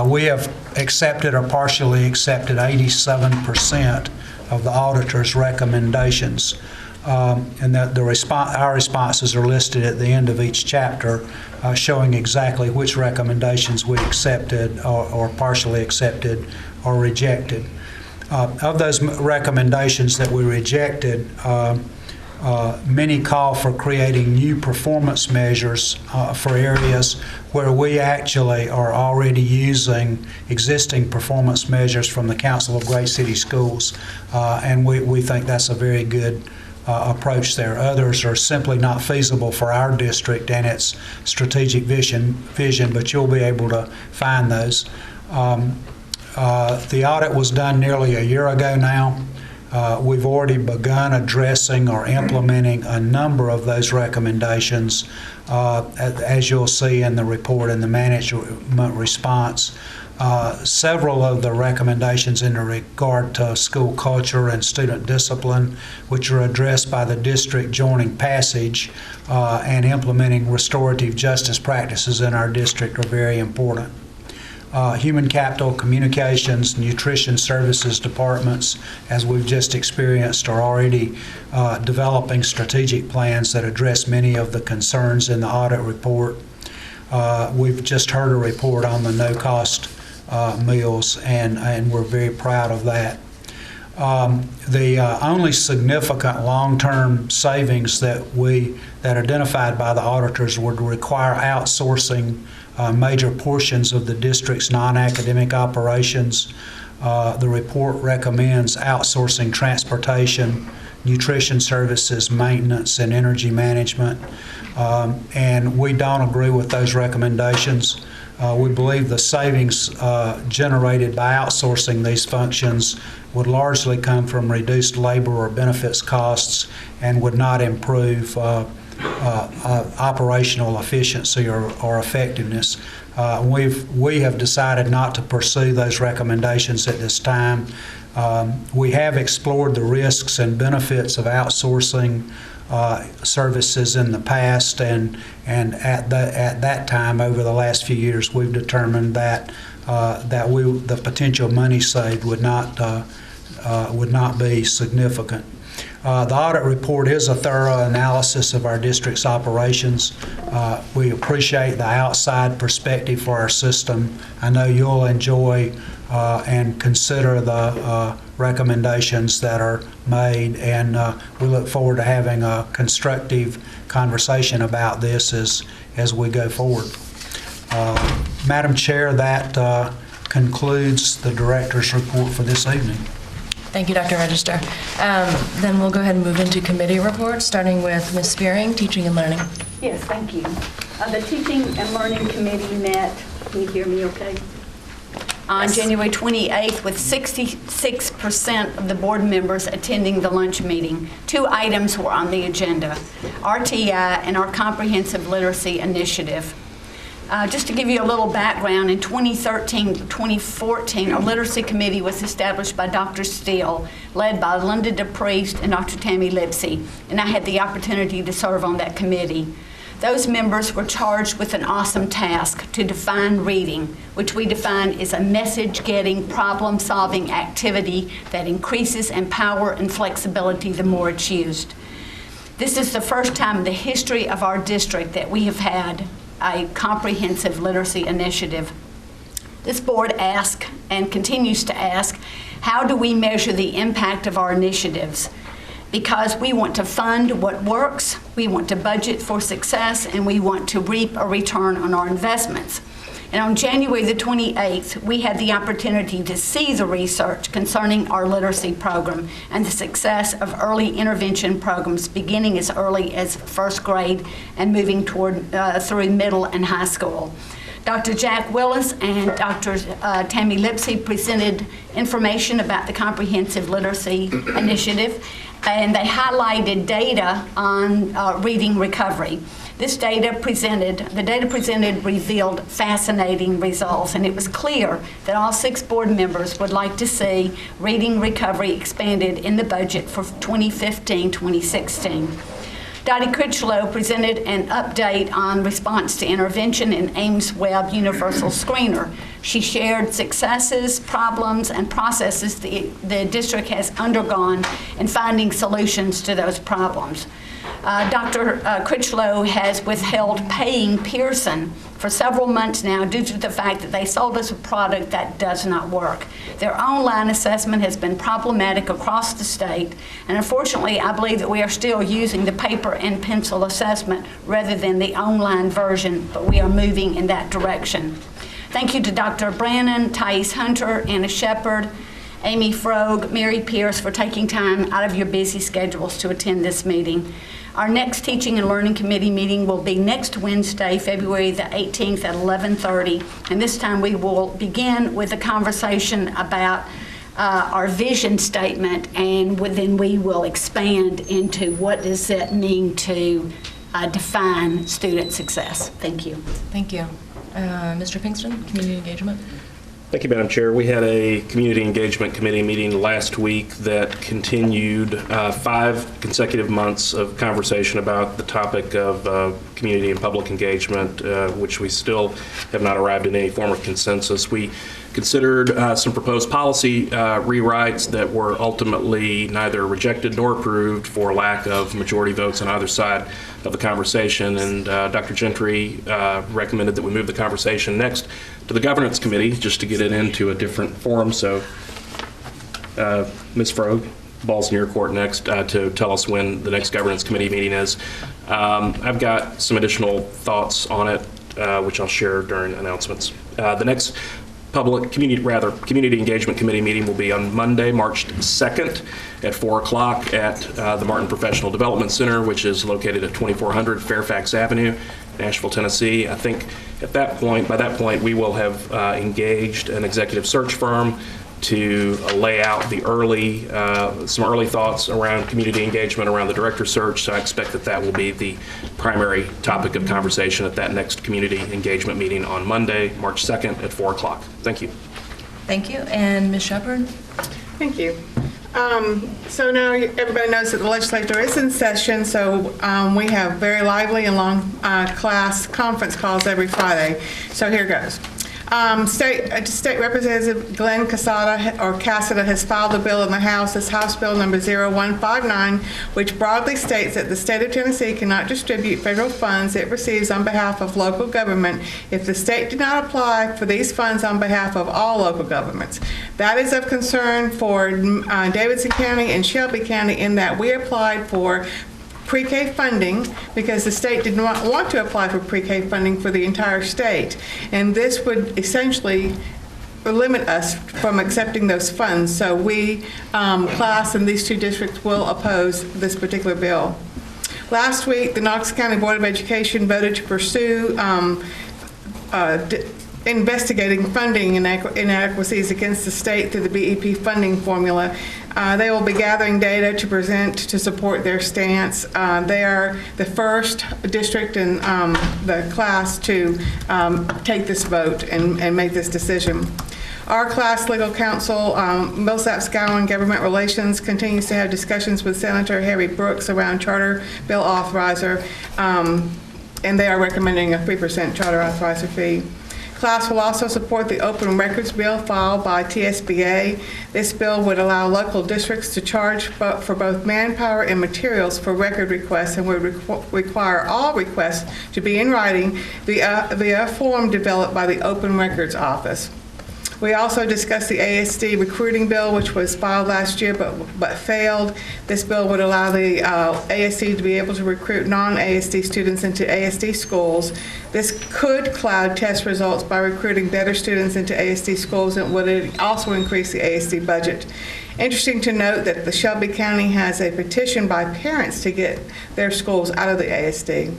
We have accepted or partially accepted 87% of the auditor's recommendations. And that our responses are listed at the end of each chapter, showing exactly which recommendations we accepted or partially accepted or rejected. Of those recommendations that we rejected, many call for creating new performance measures for areas where we actually are already using existing performance measures from the Council of Great City Schools, and we think that's a very good approach there. Others are simply not feasible for our district and its strategic vision, but you'll be able to find those. The audit was done nearly a year ago now. We've already begun addressing or implementing a number of those recommendations, as you'll see in the report and the management response. several of the recommendations in regard to school culture and student discipline, which are addressed by the district joining passage and implementing restorative justice practices in our district, are very important. Human capital, communications, nutrition services departments, as we've just experienced, are already developing strategic plans that address many of the concerns in the audit report. We've just heard a report on the no-cost meals, and we're very proud of that. The only significant long-term savings that identified by the auditors would require outsourcing major portions of the district's non-academic operations. The report recommends outsourcing transportation, nutrition services, maintenance, and energy management. And we don't agree with those recommendations. We believe the savings generated by outsourcing these functions would largely come from reduced labor or benefits costs and would not improve operational efficiency or effectiveness. We have decided not to pursue those recommendations at this time. We have explored the risks and benefits of outsourcing services in the past, and at that time, over the last few years, we've determined that the potential money saved would not be significant. The audit report is a thorough analysis of our district's operations. We appreciate the outside perspective for our system. I know you'll enjoy and consider the recommendations that are made, and we look forward to having a constructive conversation about this as we go forward. Madam Chair, that concludes the Director's report for this evening. Thank you, Dr. Register. Then we'll go ahead and move into committee reports, starting with Ms. Spearing, Teaching and Learning. Yes, thank you. The Teaching and Learning Committee met, can you hear me okay? On January 28th, with 66% of the board members attending the lunch meeting. 2 items were on the agenda, RTI and our Comprehensive Literacy Initiative. Just to give you a little background, in 2013 to 2014, a literacy committee was established by Dr. Steele, led by Linda DePriest and Dr. Tammy Lipsey, and I had the opportunity to serve on that committee. Those members were charged with an awesome task to define reading, which we define as a message-getting, problem-solving activity that increases in power and flexibility the more it's used. This is the first time in the history of our district that we have had a comprehensive literacy initiative. This board asked and continues to ask, how do we measure the impact of our initiatives? Because we want to fund what works, we want to budget for success, and we want to reap a return on our investments. And on January the 28th, we had the opportunity to see the research concerning our literacy program and the success of early intervention programs beginning as early as 1st grade and moving toward through middle and high school. Dr. Jack Willis and Dr. Tammy Lipsey presented information about the Comprehensive Literacy Initiative, and they highlighted data on reading recovery. The data presented revealed fascinating results, and it was clear that all 6 board members would like to see reading recovery expanded in the budget for 2015-2016. Dottie Critchlow presented an update on response to intervention in Ames Web Universal Screener. She shared successes, problems, and processes the district has undergone in finding solutions to those problems. Dr. Critchlow has withheld paying Pearson for several months now due to the fact that they sold us a product that does not work. Their online assessment has been problematic across the state, and unfortunately, I believe that we are still using the paper and pencil assessment rather than the online version, but we are moving in that direction. Thank you to Dr. Brannon, Thais Hunter, Anna Shepard, Amy Frogue, Mary Pierce for taking time out of your busy schedules to attend this meeting. Our next Teaching and Learning Committee meeting will be next Wednesday, February the 18th at 11:30, and this time we will begin with a conversation about our vision statement, and then we will expand into what does that mean to define student success. Thank you. Thank you. Mr. Pinkston, Community Engagement. Thank you, Madam Chair. We had a Community Engagement Committee meeting last week that continued 5 consecutive months of conversation about the topic of community and public engagement, which we still have not arrived at any form of consensus. We considered some proposed policy rewrites that were ultimately neither rejected nor approved for lack of majority votes on either side of the conversation. And Dr. Gentry recommended that we move the conversation next to the Governance Committee just to get it into a different forum. So, Ms. Frog, ball's in your court next to tell us when the next Governance Committee meeting is. I've got some additional thoughts on it, which I'll share during announcements. The next Community Engagement Committee meeting will be on Monday, March 2nd at 4 o'clock at the Martin Professional Development Center, which is located at 2400 Fairfax Avenue, Nashville, Tennessee. I think by that point, we will have engaged an executive search firm to lay out some early thoughts around community engagement around the director search. So I expect that will be the primary topic of conversation at that next community engagement meeting on Monday, March 2nd at 4 o'clock. Thank you. Thank you. And Ms. Shepherd? Thank you. So now everybody knows that the legislature is in session, so we have very lively and long class conference calls every Friday. So here goes. State Representative Glenn Cassata has filed a bill in the House. It's House Bill number 0159, which broadly states that the state of Tennessee cannot distribute federal funds it receives on behalf of local government if the state did not apply for these funds on behalf of all local governments. That is of concern for Davidson County and Shelby County in that we applied for pre-K funding because the state did not want to apply for pre-K funding for the entire state. And this would essentially limit us from accepting those funds. So we, class in these 2 districts, will oppose this particular bill. Last week, the Knox County Board of Education voted to pursue investigating funding inadequacies against the state through the BEP funding formula. They will be gathering data to present to support their stance. They are the first district in the class to take this vote and make this decision. Our class legal counsel, Millsaps Gowan Government Relations, continues to have discussions with Senator Harry Brooks around charter bill authorizer, and they are recommending a 3% charter authorizer fee. Class will also support the open records bill filed by TSBA. This bill would allow local districts to charge for both manpower and materials for record requests and would require all requests to be in writing via a form developed by the Open Records Office. We also discussed the ASD recruiting bill, which was filed last year but failed. This bill would allow the ASD to be able to recruit non-ASD students into ASD schools. This could cloud test results by recruiting better students into ASD schools and would also increase the ASD budget. Interesting to note that the Shelby County has a petition by parents to get their schools out of the ASD.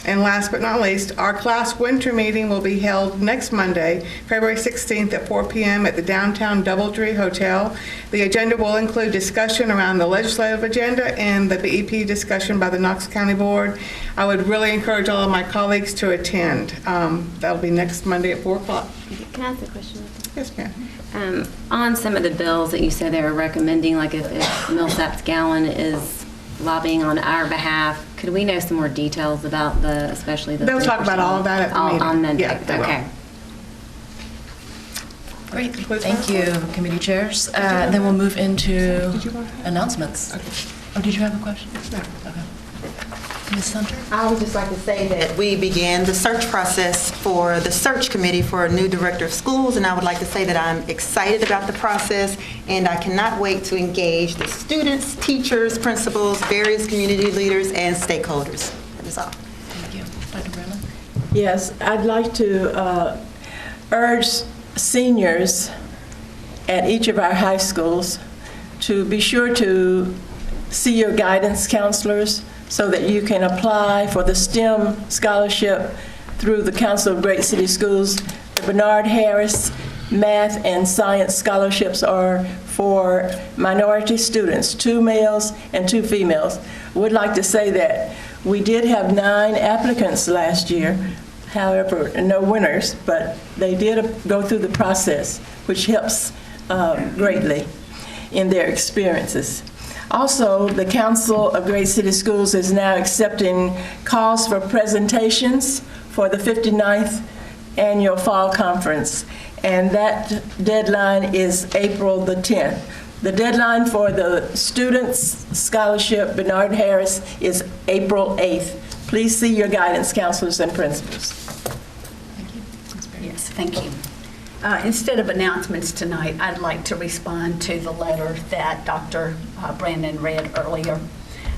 And last but not least, our class winter meeting will be held next Monday, February 16th at 4 p.m. at the downtown Doubletree Hotel. The agenda will include discussion around the legislative agenda and the BEP discussion by the Knox County Board. I would really encourage all of my colleagues to attend. That'll be next Monday at 4 o'clock. Can I ask a question? Yes, ma'am. On some of the bills that you said they were recommending, like if Millsaps Gowan is lobbying on our behalf, could we know some more details about especially the... They'll talk about all of that at the meeting. On Monday. Yeah, okay. Great. Thank you, committee chairs. Then we'll move into announcements. Oh, did you have a question? No. Okay. Ms. Hunter? I would just like to say that we began the search process for the search committee for a new director of schools, and I would like to say that I'm excited about the process, and I cannot wait to engage the students, teachers, principals, various community leaders, and stakeholders. That is all. Thank you. Dr. Brennan? Yes, I'd like to urge seniors at each of our high schools to be sure to see your guidance counselors so that you can apply for the STEM scholarship through the Council of Great City Schools. The Bernard Harris Math and Science scholarships are for minority students, 2 males and 2 females. Would like to say that we did have 9 applicants last year. However, no winners, but they did go through the process. which helps greatly in their experiences. Also, the Council of Great City Schools is now accepting calls for presentations for the 59th Annual Fall Conference, and that deadline is April the 10th. The deadline for the Students Scholarship Bernard Harris is April 8th. Please see your guidance counselors and principals. Yes, thank you. Instead of announcements tonight, I'd like to respond to the letter that Dr. Brandon read earlier.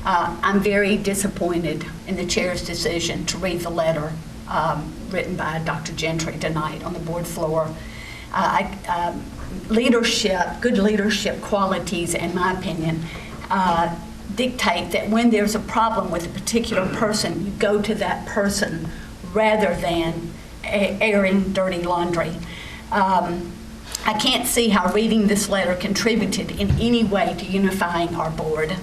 I'm very disappointed in the chair's decision to read the letter written by Dr. Gentry tonight on the board floor. Good leadership qualities, in my opinion, dictate that when there's a problem with a particular person, you go to that person rather than airing dirty laundry. I can't see how reading this letter contributed in any way to unifying our board.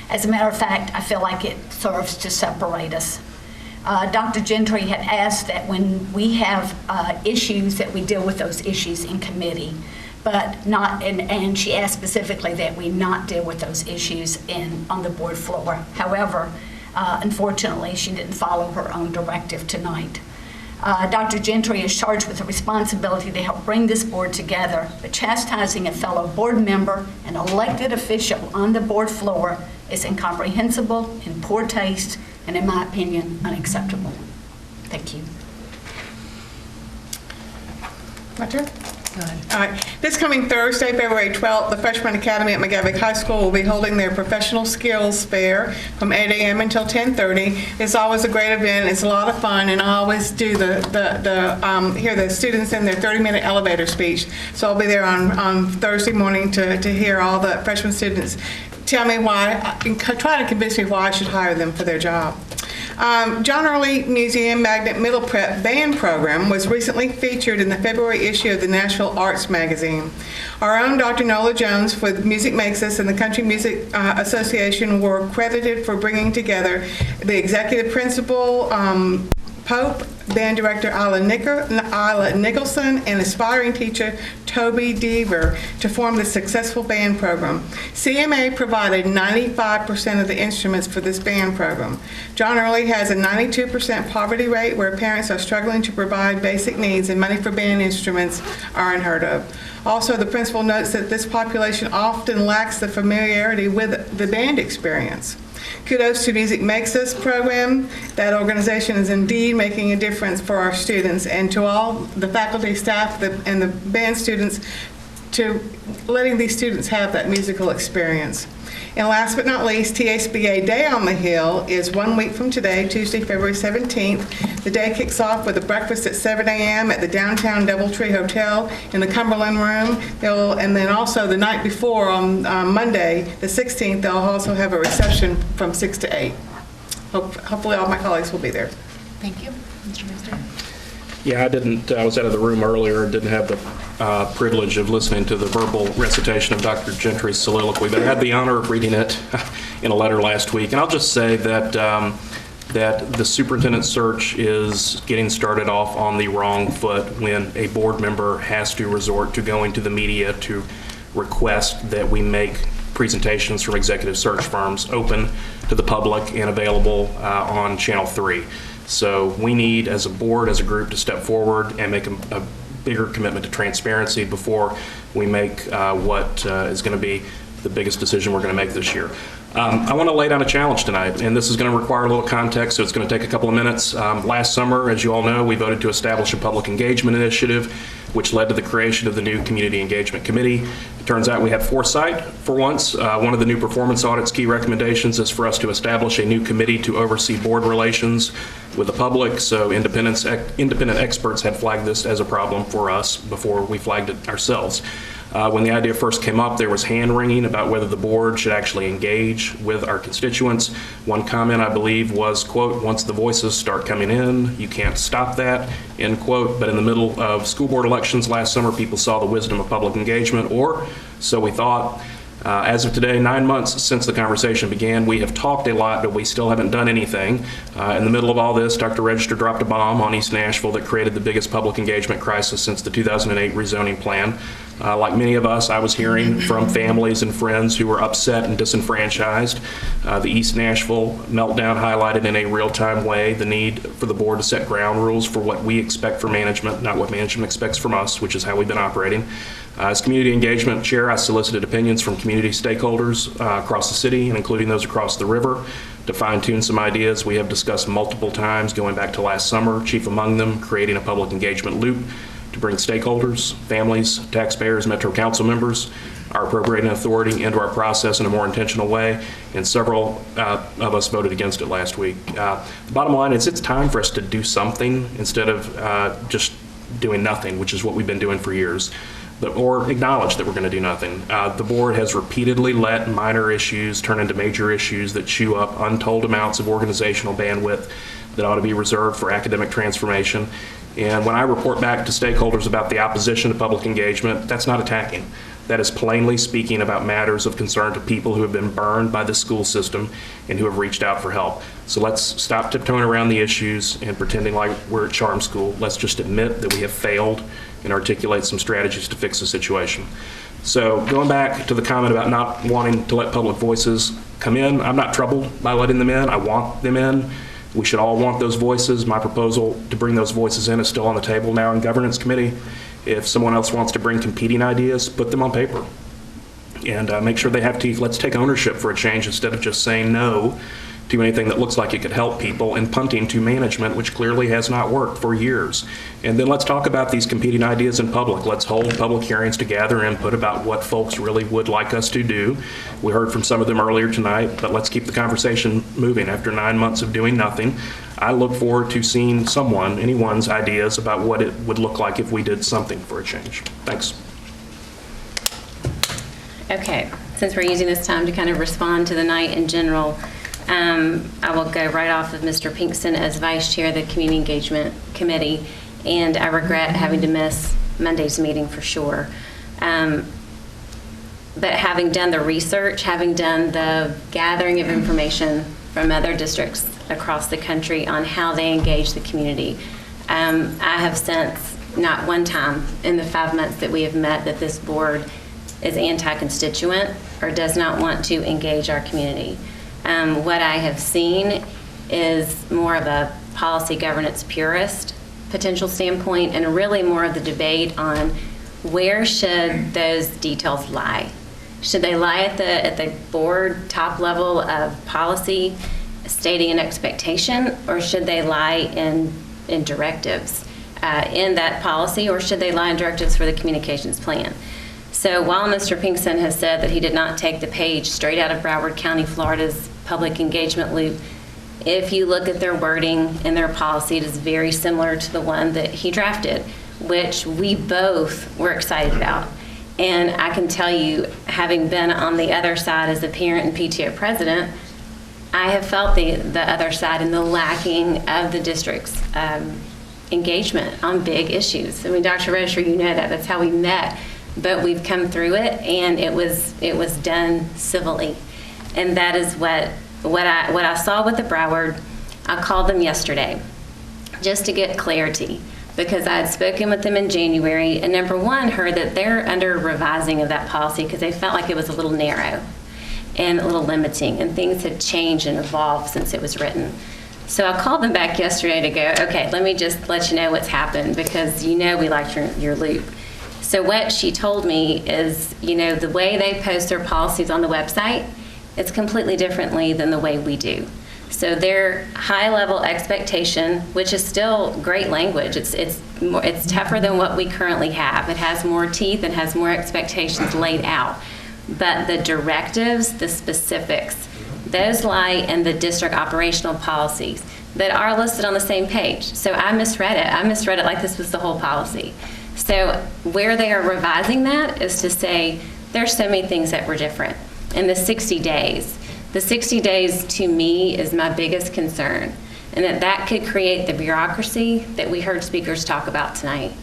As a matter of fact, I feel like it serves to separate us. Dr. Gentry had asked that when we have issues, that we deal with those issues in committee, but not, and she asked specifically that we not deal with those issues on the board floor. However, unfortunately, she didn't follow her own directive tonight. Dr. Gentry is charged with the responsibility to help bring this board together, but chastising a fellow board member, an elected official on the board floor, is incomprehensible, in poor taste, and in my opinion, unacceptable. Thank you. My turn? Go ahead. All right. This coming Thursday, February 12th, the Freshman Academy at McGavock High School will be holding their professional skills fair from 8 a.m. until 10:30. It's always a great event. It's a lot of fun, and I always do hear the students in their 30-minute elevator speech. So I'll be there on Thursday morning to hear all the freshman students tell me why, and try to convince me why I should hire them for their job. John Early Museum Magnet Middle Prep Band Program was recently featured in the February issue of the Nashville Arts Magazine. Our own Dr. Nola Jones with Music Makes Us and the Country Music Association were credited for bringing together the executive principal, Pope, band director Isla Nicholson, and aspiring teacher Toby Deaver to form the successful band program. CMA provided 95% of the instruments for this band program. John Early has a 92% poverty rate where parents are struggling to provide basic needs, and money for band instruments are unheard of. Also, the principal notes that this population often lacks the familiarity with the band experience. Kudos to Music Makes Us program. That organization is indeed making a difference for our students, and to all the faculty, staff, and the band students, to letting these students have that musical experience. And last but not least, TSBA Day on the Hill is 1 week from today, Tuesday, February 17th. The day kicks off with a breakfast at 7 a.m. at the downtown Doubletree Hotel in the Cumberland Room. And then also the night before, on Monday, the 16th, they'll also have a reception from 6 to 8. Hopefully all my colleagues will be there. Thank you. Mr. Minister? Yeah, I was out of the room earlier and didn't have the privilege of listening to the verbal recitation of Dr. Gentry's soliloquy, but I had the honor of reading it in a letter last week. And I'll just say that the superintendent search is getting started off on the wrong foot when a board member has to resort to going to the media to request that we make presentations from executive search firms open to the public and available on Channel 3. So we need, as a board, as a group, to step forward and make a bigger commitment to transparency before we make what is going to be the biggest decision we're going to make this year. I want to lay down a challenge tonight, and this is going to require a little context, so it's going to take a couple of minutes. Last summer, as you all know, we voted to establish a public engagement initiative, which led to the creation of the new Community Engagement Committee. It turns out we had foresight for once. One of the new performance audit's key recommendations is for us to establish a new committee to oversee board relations with the public, so independent experts had flagged this as a problem for us before we flagged it ourselves. When the idea first came up, there was hand-wringing about whether the board should actually engage with our constituents. One comment, I believe, was, quote, once the voices start coming in, you can't stop that, end quote. But in the middle of school board elections last summer, people saw the wisdom of public engagement, or so we thought. As of today, 9 months since the conversation began, we have talked a lot, but we still haven't done anything. In the middle of all this, Dr. Register dropped a bomb on East Nashville that created the biggest public engagement crisis since the 2008 rezoning plan. Like many of us, I was hearing from families and friends who were upset and disenfranchised. The East Nashville meltdown highlighted in a real-time way the need for the board to set ground rules for what we expect from management, not what management expects from us, which is how we've been operating. As community engagement chair, I solicited opinions from community stakeholders across the city and including those across the river to fine-tune some ideas we have discussed multiple times going back to last summer, chief among them creating a public engagement loop to bring stakeholders, families, taxpayers, Metro Council members, our appropriating authority into our process in a more intentional way, and several of us voted against it last week. The bottom line is it's time for us to do something instead of just doing nothing, which is what we've been doing for years. Or acknowledge that we're going to do nothing. The board has repeatedly let minor issues turn into major issues that chew up untold amounts of organizational bandwidth that ought to be reserved for academic transformation. And when I report back to stakeholders about the opposition to public engagement, that's not attacking. That is plainly speaking about matters of concern to people who have been burned by the school system and who have reached out for help. So let's stop tiptoeing around the issues and pretending like we're at charm school. Let's just admit that we have failed and articulate some strategies to fix the situation. So going back to the comment about not wanting to let public voices come in, I'm not troubled by letting them in. I want them in. We should all want those voices. My proposal to bring those voices in is still on the table now in Governance Committee. If someone else wants to bring competing ideas, put them on paper and make sure they have teeth. Let's take ownership for a change instead of just saying no to anything that looks like it could help people and punting to management, which clearly has not worked for years. And then let's talk about these competing ideas in public. Let's hold public hearings to gather input about what folks really would like us to do. We heard from some of them earlier tonight, but let's keep the conversation moving. After 9 months of doing nothing, I look forward to seeing anyone's ideas about what it would look like if we did something for a change. Thanks. Okay, since we're using this time to kind of respond to the night in general, I will go right off of Mr. Pinkston as Vice Chair of the Community Engagement Committee, and I regret having to miss Monday's meeting for sure. But having done the research, having done the gathering of information from other districts across the country on how they engage the community, I have sensed not one time in the 5 months that we have met that this board is anti-constituent or does not want to engage our community. What I have seen is more of a policy governance purist potential standpoint and really more of the debate on where should those details lie. Should they lie at the board top level of policy stating an expectation, or should they lie in directives in that policy, or should they lie in directives for the communications plan? So while Mr. Pinkston has said that he did not take the page straight out of Broward County, Florida's public engagement loop, if you look at their wording in their policy, it is very similar to the one that he drafted, which we both were excited about. And I can tell you, having been on the other side as a parent and PTO president, I have felt the other side and the lacking of the district's engagement on big issues. I mean, Dr. Register, you know that. That's how we met. But we've come through it, and it was done civilly. And that is what I saw with the Broward. I called them yesterday just to get clarity, because I had spoken with them in January, and number one, heard that they're under revising of that policy because they felt like it was a little narrow and a little limiting, and things had changed and evolved since it was written. So I called them back yesterday to go, okay, let me just let you know what's happened, because you know we liked your loop. So what she told me is, the way they post their policies on the website, it's completely differently than the way we do. So their high-level expectation, which is still great language, it's tougher than what we currently have. It has more teeth and has more expectations laid out. But the directives, the specifics, those lie in the district operational policies that are listed on the same page. So I misread it. I misread it like this was the whole policy. So where they are revising that is to say there's so many things that were different. In the 60 days to me is my biggest concern, and that could create the bureaucracy that we heard speakers talk about tonight.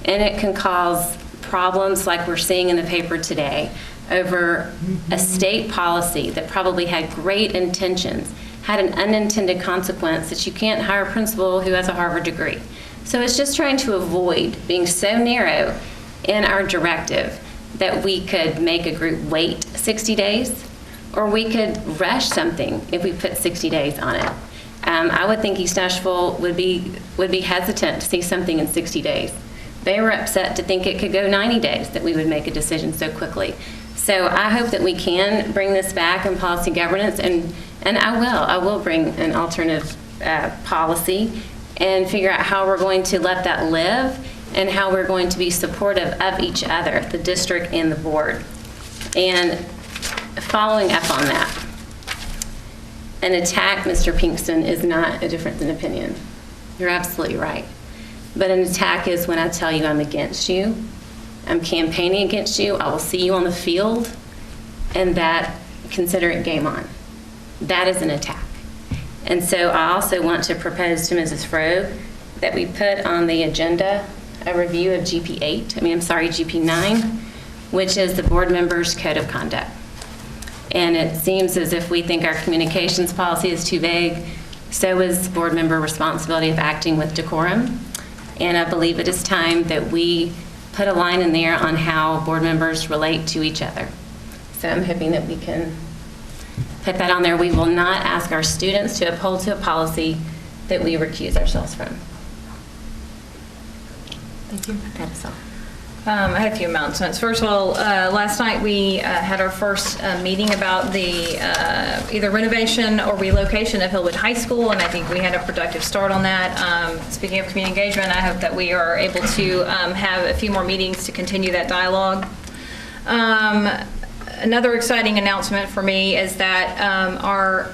And it can cause problems like we're seeing in the paper today over a state policy that probably had great intentions, had an unintended consequence that you can't hire a principal who has a Harvard degree. So it's just trying to avoid being so narrow in our directive that we could make a group wait 60 days, or we could rush something if we put 60 days on it. I would think East Nashville would be hesitant to see something in 60 days. They were upset to think it could go 90 days, that we would make a decision so quickly. So I hope that we can bring this back in policy governance, and I will bring an alternative policy and figure out how we're going to let that live and how we're going to be supportive of each other, the district and the board. And following up on that, an attack, Mr. Pinkston, is not a difference in opinion. You're absolutely right. But an attack is when I tell you I'm against you, I'm campaigning against you, I will see you on the field, and that, consider it game on. That is an attack. And so I also want to propose to Mrs. Frobe that we put on the agenda a review of GP9, which is the board members' code of conduct. And it seems as if we think our communications policy is too vague. So is board member responsibility of acting with decorum. And I believe it is time that we put a line in there on how board members relate to each other. So I'm hoping that we can put that on there. We will not ask our students to uphold to a policy that we recuse ourselves from. Thank you. That is all. I had a few announcements. First of all, last night we had our first meeting about the either renovation or relocation of Hillwood High School, and I think we had a productive start on that. Speaking of community engagement, I hope that we are able to have a few more meetings to continue that dialogue. Another exciting announcement for me is that our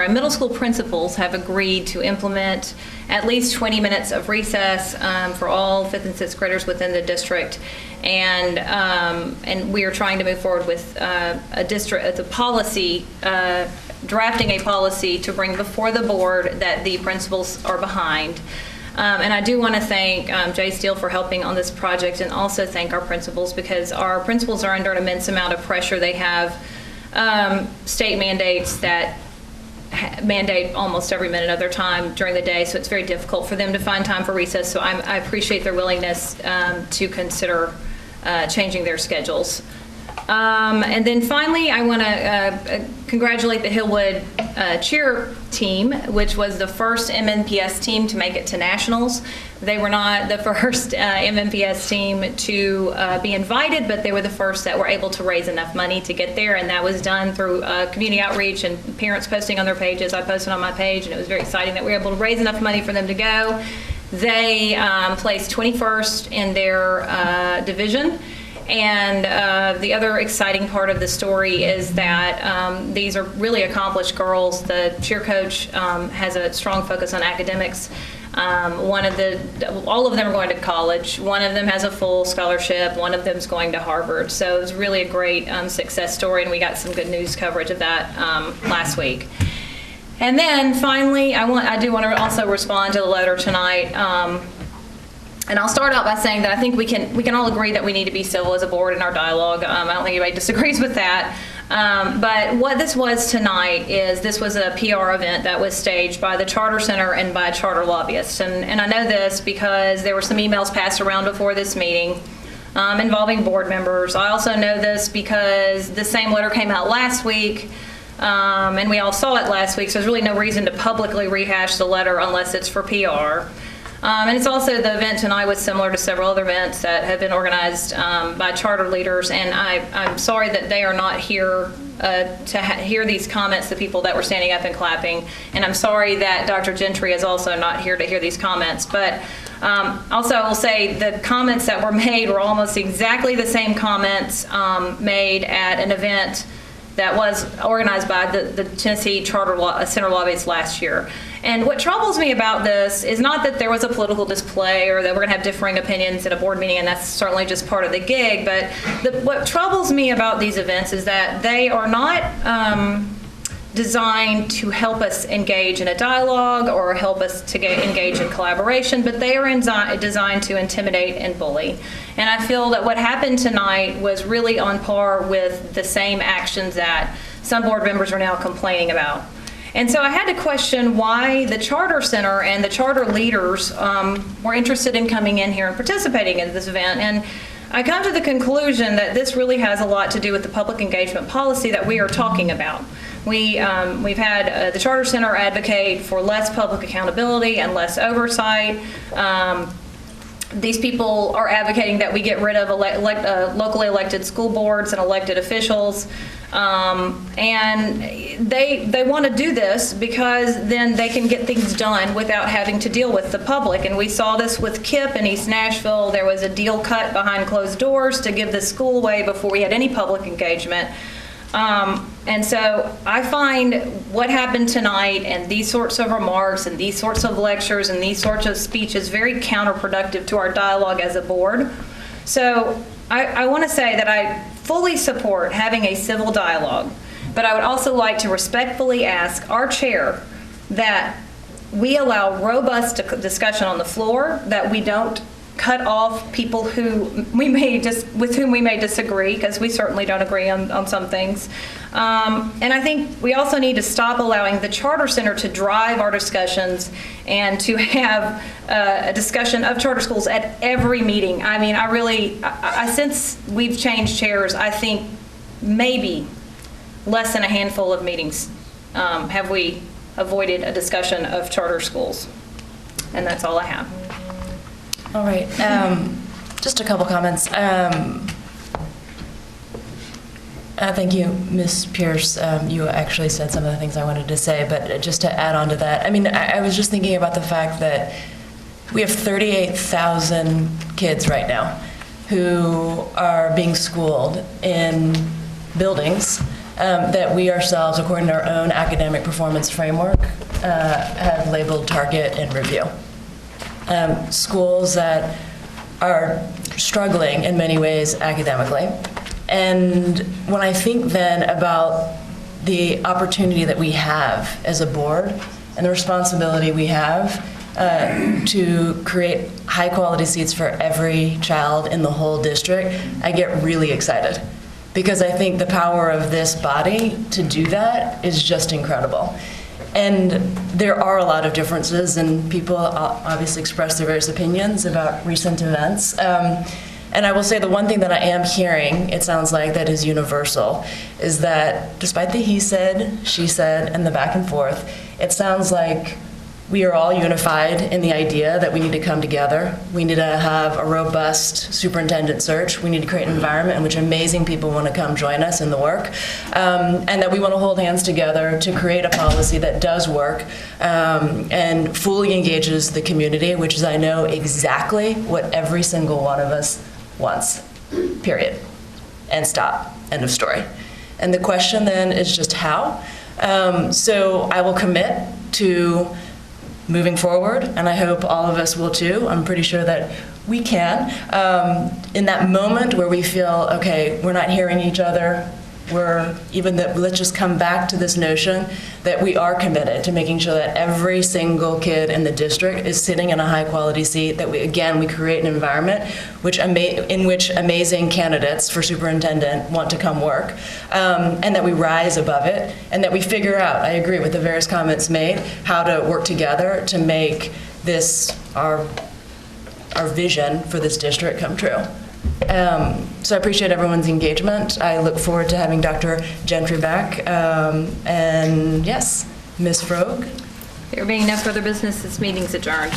middle school principals have agreed to implement at least 20 minutes of recess for all 5th and 6th graders within the district, and we are trying to move forward with a policy, drafting a policy to bring before the board that the principals are behind. And I do want to thank Jay Steele for helping on this project, and also thank our principals, because our principals are under an immense amount of pressure. They have state mandates that mandate almost every minute of their time during the day, so it's very difficult for them to find time for recess. So I appreciate their willingness to consider changing their schedules. And then finally, I want to congratulate the Hillwood cheer team, which was the first MNPS team to make it to nationals. They were not the first MNPS team to be invited, but they were the first that were able to raise enough money to get there, and that was done through community outreach and parents posting on their pages. I posted on my page, and it was very exciting that we were able to raise enough money for them to go. They placed 21st in their division. And the other exciting part of the story is that these are really accomplished girls. The cheer coach has a strong focus on academics. All of them are going to college. One of them has a full scholarship. One of them is going to Harvard. So it was really a great success story, and we got some good news coverage of that last week. And then finally, I do want to also respond to the letter tonight. And I'll start out by saying that I think we can all agree that we need to be civil as a board in our dialogue. I don't think anybody disagrees with that. But what this was tonight is this was a PR event that was staged by the Charter Center and by charter lobbyists. And I know this because there were some emails passed around before this meeting involving board members. I also know this because the same letter came out last week. And we all saw it last week, so there's really no reason to publicly rehash the letter unless it's for PR. And it's also, the event tonight was similar to several other events that have been organized by charter leaders, and I'm sorry that they are not here to hear these comments, the people that were standing up and clapping, and I'm sorry that Dr. Gentry is also not here to hear these comments. But also I will say the comments that were made were almost exactly the same comments made at an event that was organized by the Tennessee Charter Center lobbyists last year. And what troubles me about this is not that there was a political display or that we're going to have differing opinions at a board meeting, and that's certainly just part of the gig, but what troubles me about these events is that they are not designed to help us engage in a dialogue or help us to engage in collaboration, but they are designed to intimidate and bully. And I feel that what happened tonight was really on par with the same actions that some board members are now complaining about. And so I had to question why the Charter Center and the charter leaders were interested in coming in here and participating in this event. And I come to the conclusion that this really has a lot to do with the public engagement policy that we are talking about. We've had the Charter Center advocate for less public accountability and less oversight. These people are advocating that we get rid of locally elected school boards and elected officials. And they want to do this because then they can get things done without having to deal with the public. And we saw this with KIPP in East Nashville. There was a deal cut behind closed doors to give the school away before we had any public engagement. And so I find what happened tonight and these sorts of remarks and these sorts of lectures and these sorts of speeches very counterproductive to our dialogue as a board. So I want to say that I fully support having a civil dialogue, but I would also like to respectfully ask our chair that we allow robust discussion on the floor, that we don't cut off people with whom we may disagree, because we certainly don't agree on some things. And I think we also need to stop allowing the Charter Center to drive our discussions and to have a discussion of charter schools at every meeting. I mean, I since we've changed chairs, I think maybe less than a handful of meetings have we avoided a discussion of charter schools. And that's all I have. All right, just a couple comments. Thank you, Ms. Pierce. You actually said some of the things I wanted to say, but just to add on to that, I mean, I was just thinking about the fact that we have 38,000 kids right now who are being schooled in buildings that we ourselves, according to our own academic performance framework, have labeled target and review. Schools that are struggling in many ways academically. And when I think then about the opportunity that we have as a board and the responsibility we have to create high quality seats for every child in the whole district, I get really excited, because I think the power of this body to do that is just incredible. And there are a lot of differences, and people obviously express their various opinions about recent events. And I will say the one thing that I am hearing, it sounds like, that is universal, is that despite the he said, she said, and the back and forth, it sounds like we are all unified in the idea that we need to come together. We need to have a robust superintendent search. We need to create an environment in which amazing people want to come join us in the work, and that we want to hold hands together to create a policy that does work and fully engages the community, which is, I know, exactly what every single one of us wants, period. And stop. End of story. And the question then is just how. So I will commit to moving forward, and I hope all of us will too. I'm pretty sure that we can. In that moment where we feel, okay, we're not hearing each other, let's just come back to this notion that we are committed to making sure that every single kid in the district is sitting in a high quality seat, that we create an environment in which amazing candidates for superintendent want to come work, and that we rise above it, and that we figure out, I agree with the various comments made, how to work together to make this our vision for this district come true. So I appreciate everyone's engagement. I look forward to having Dr. Gentry back. And yes, Ms. Froeg. There being no further business, this meeting's adjourned.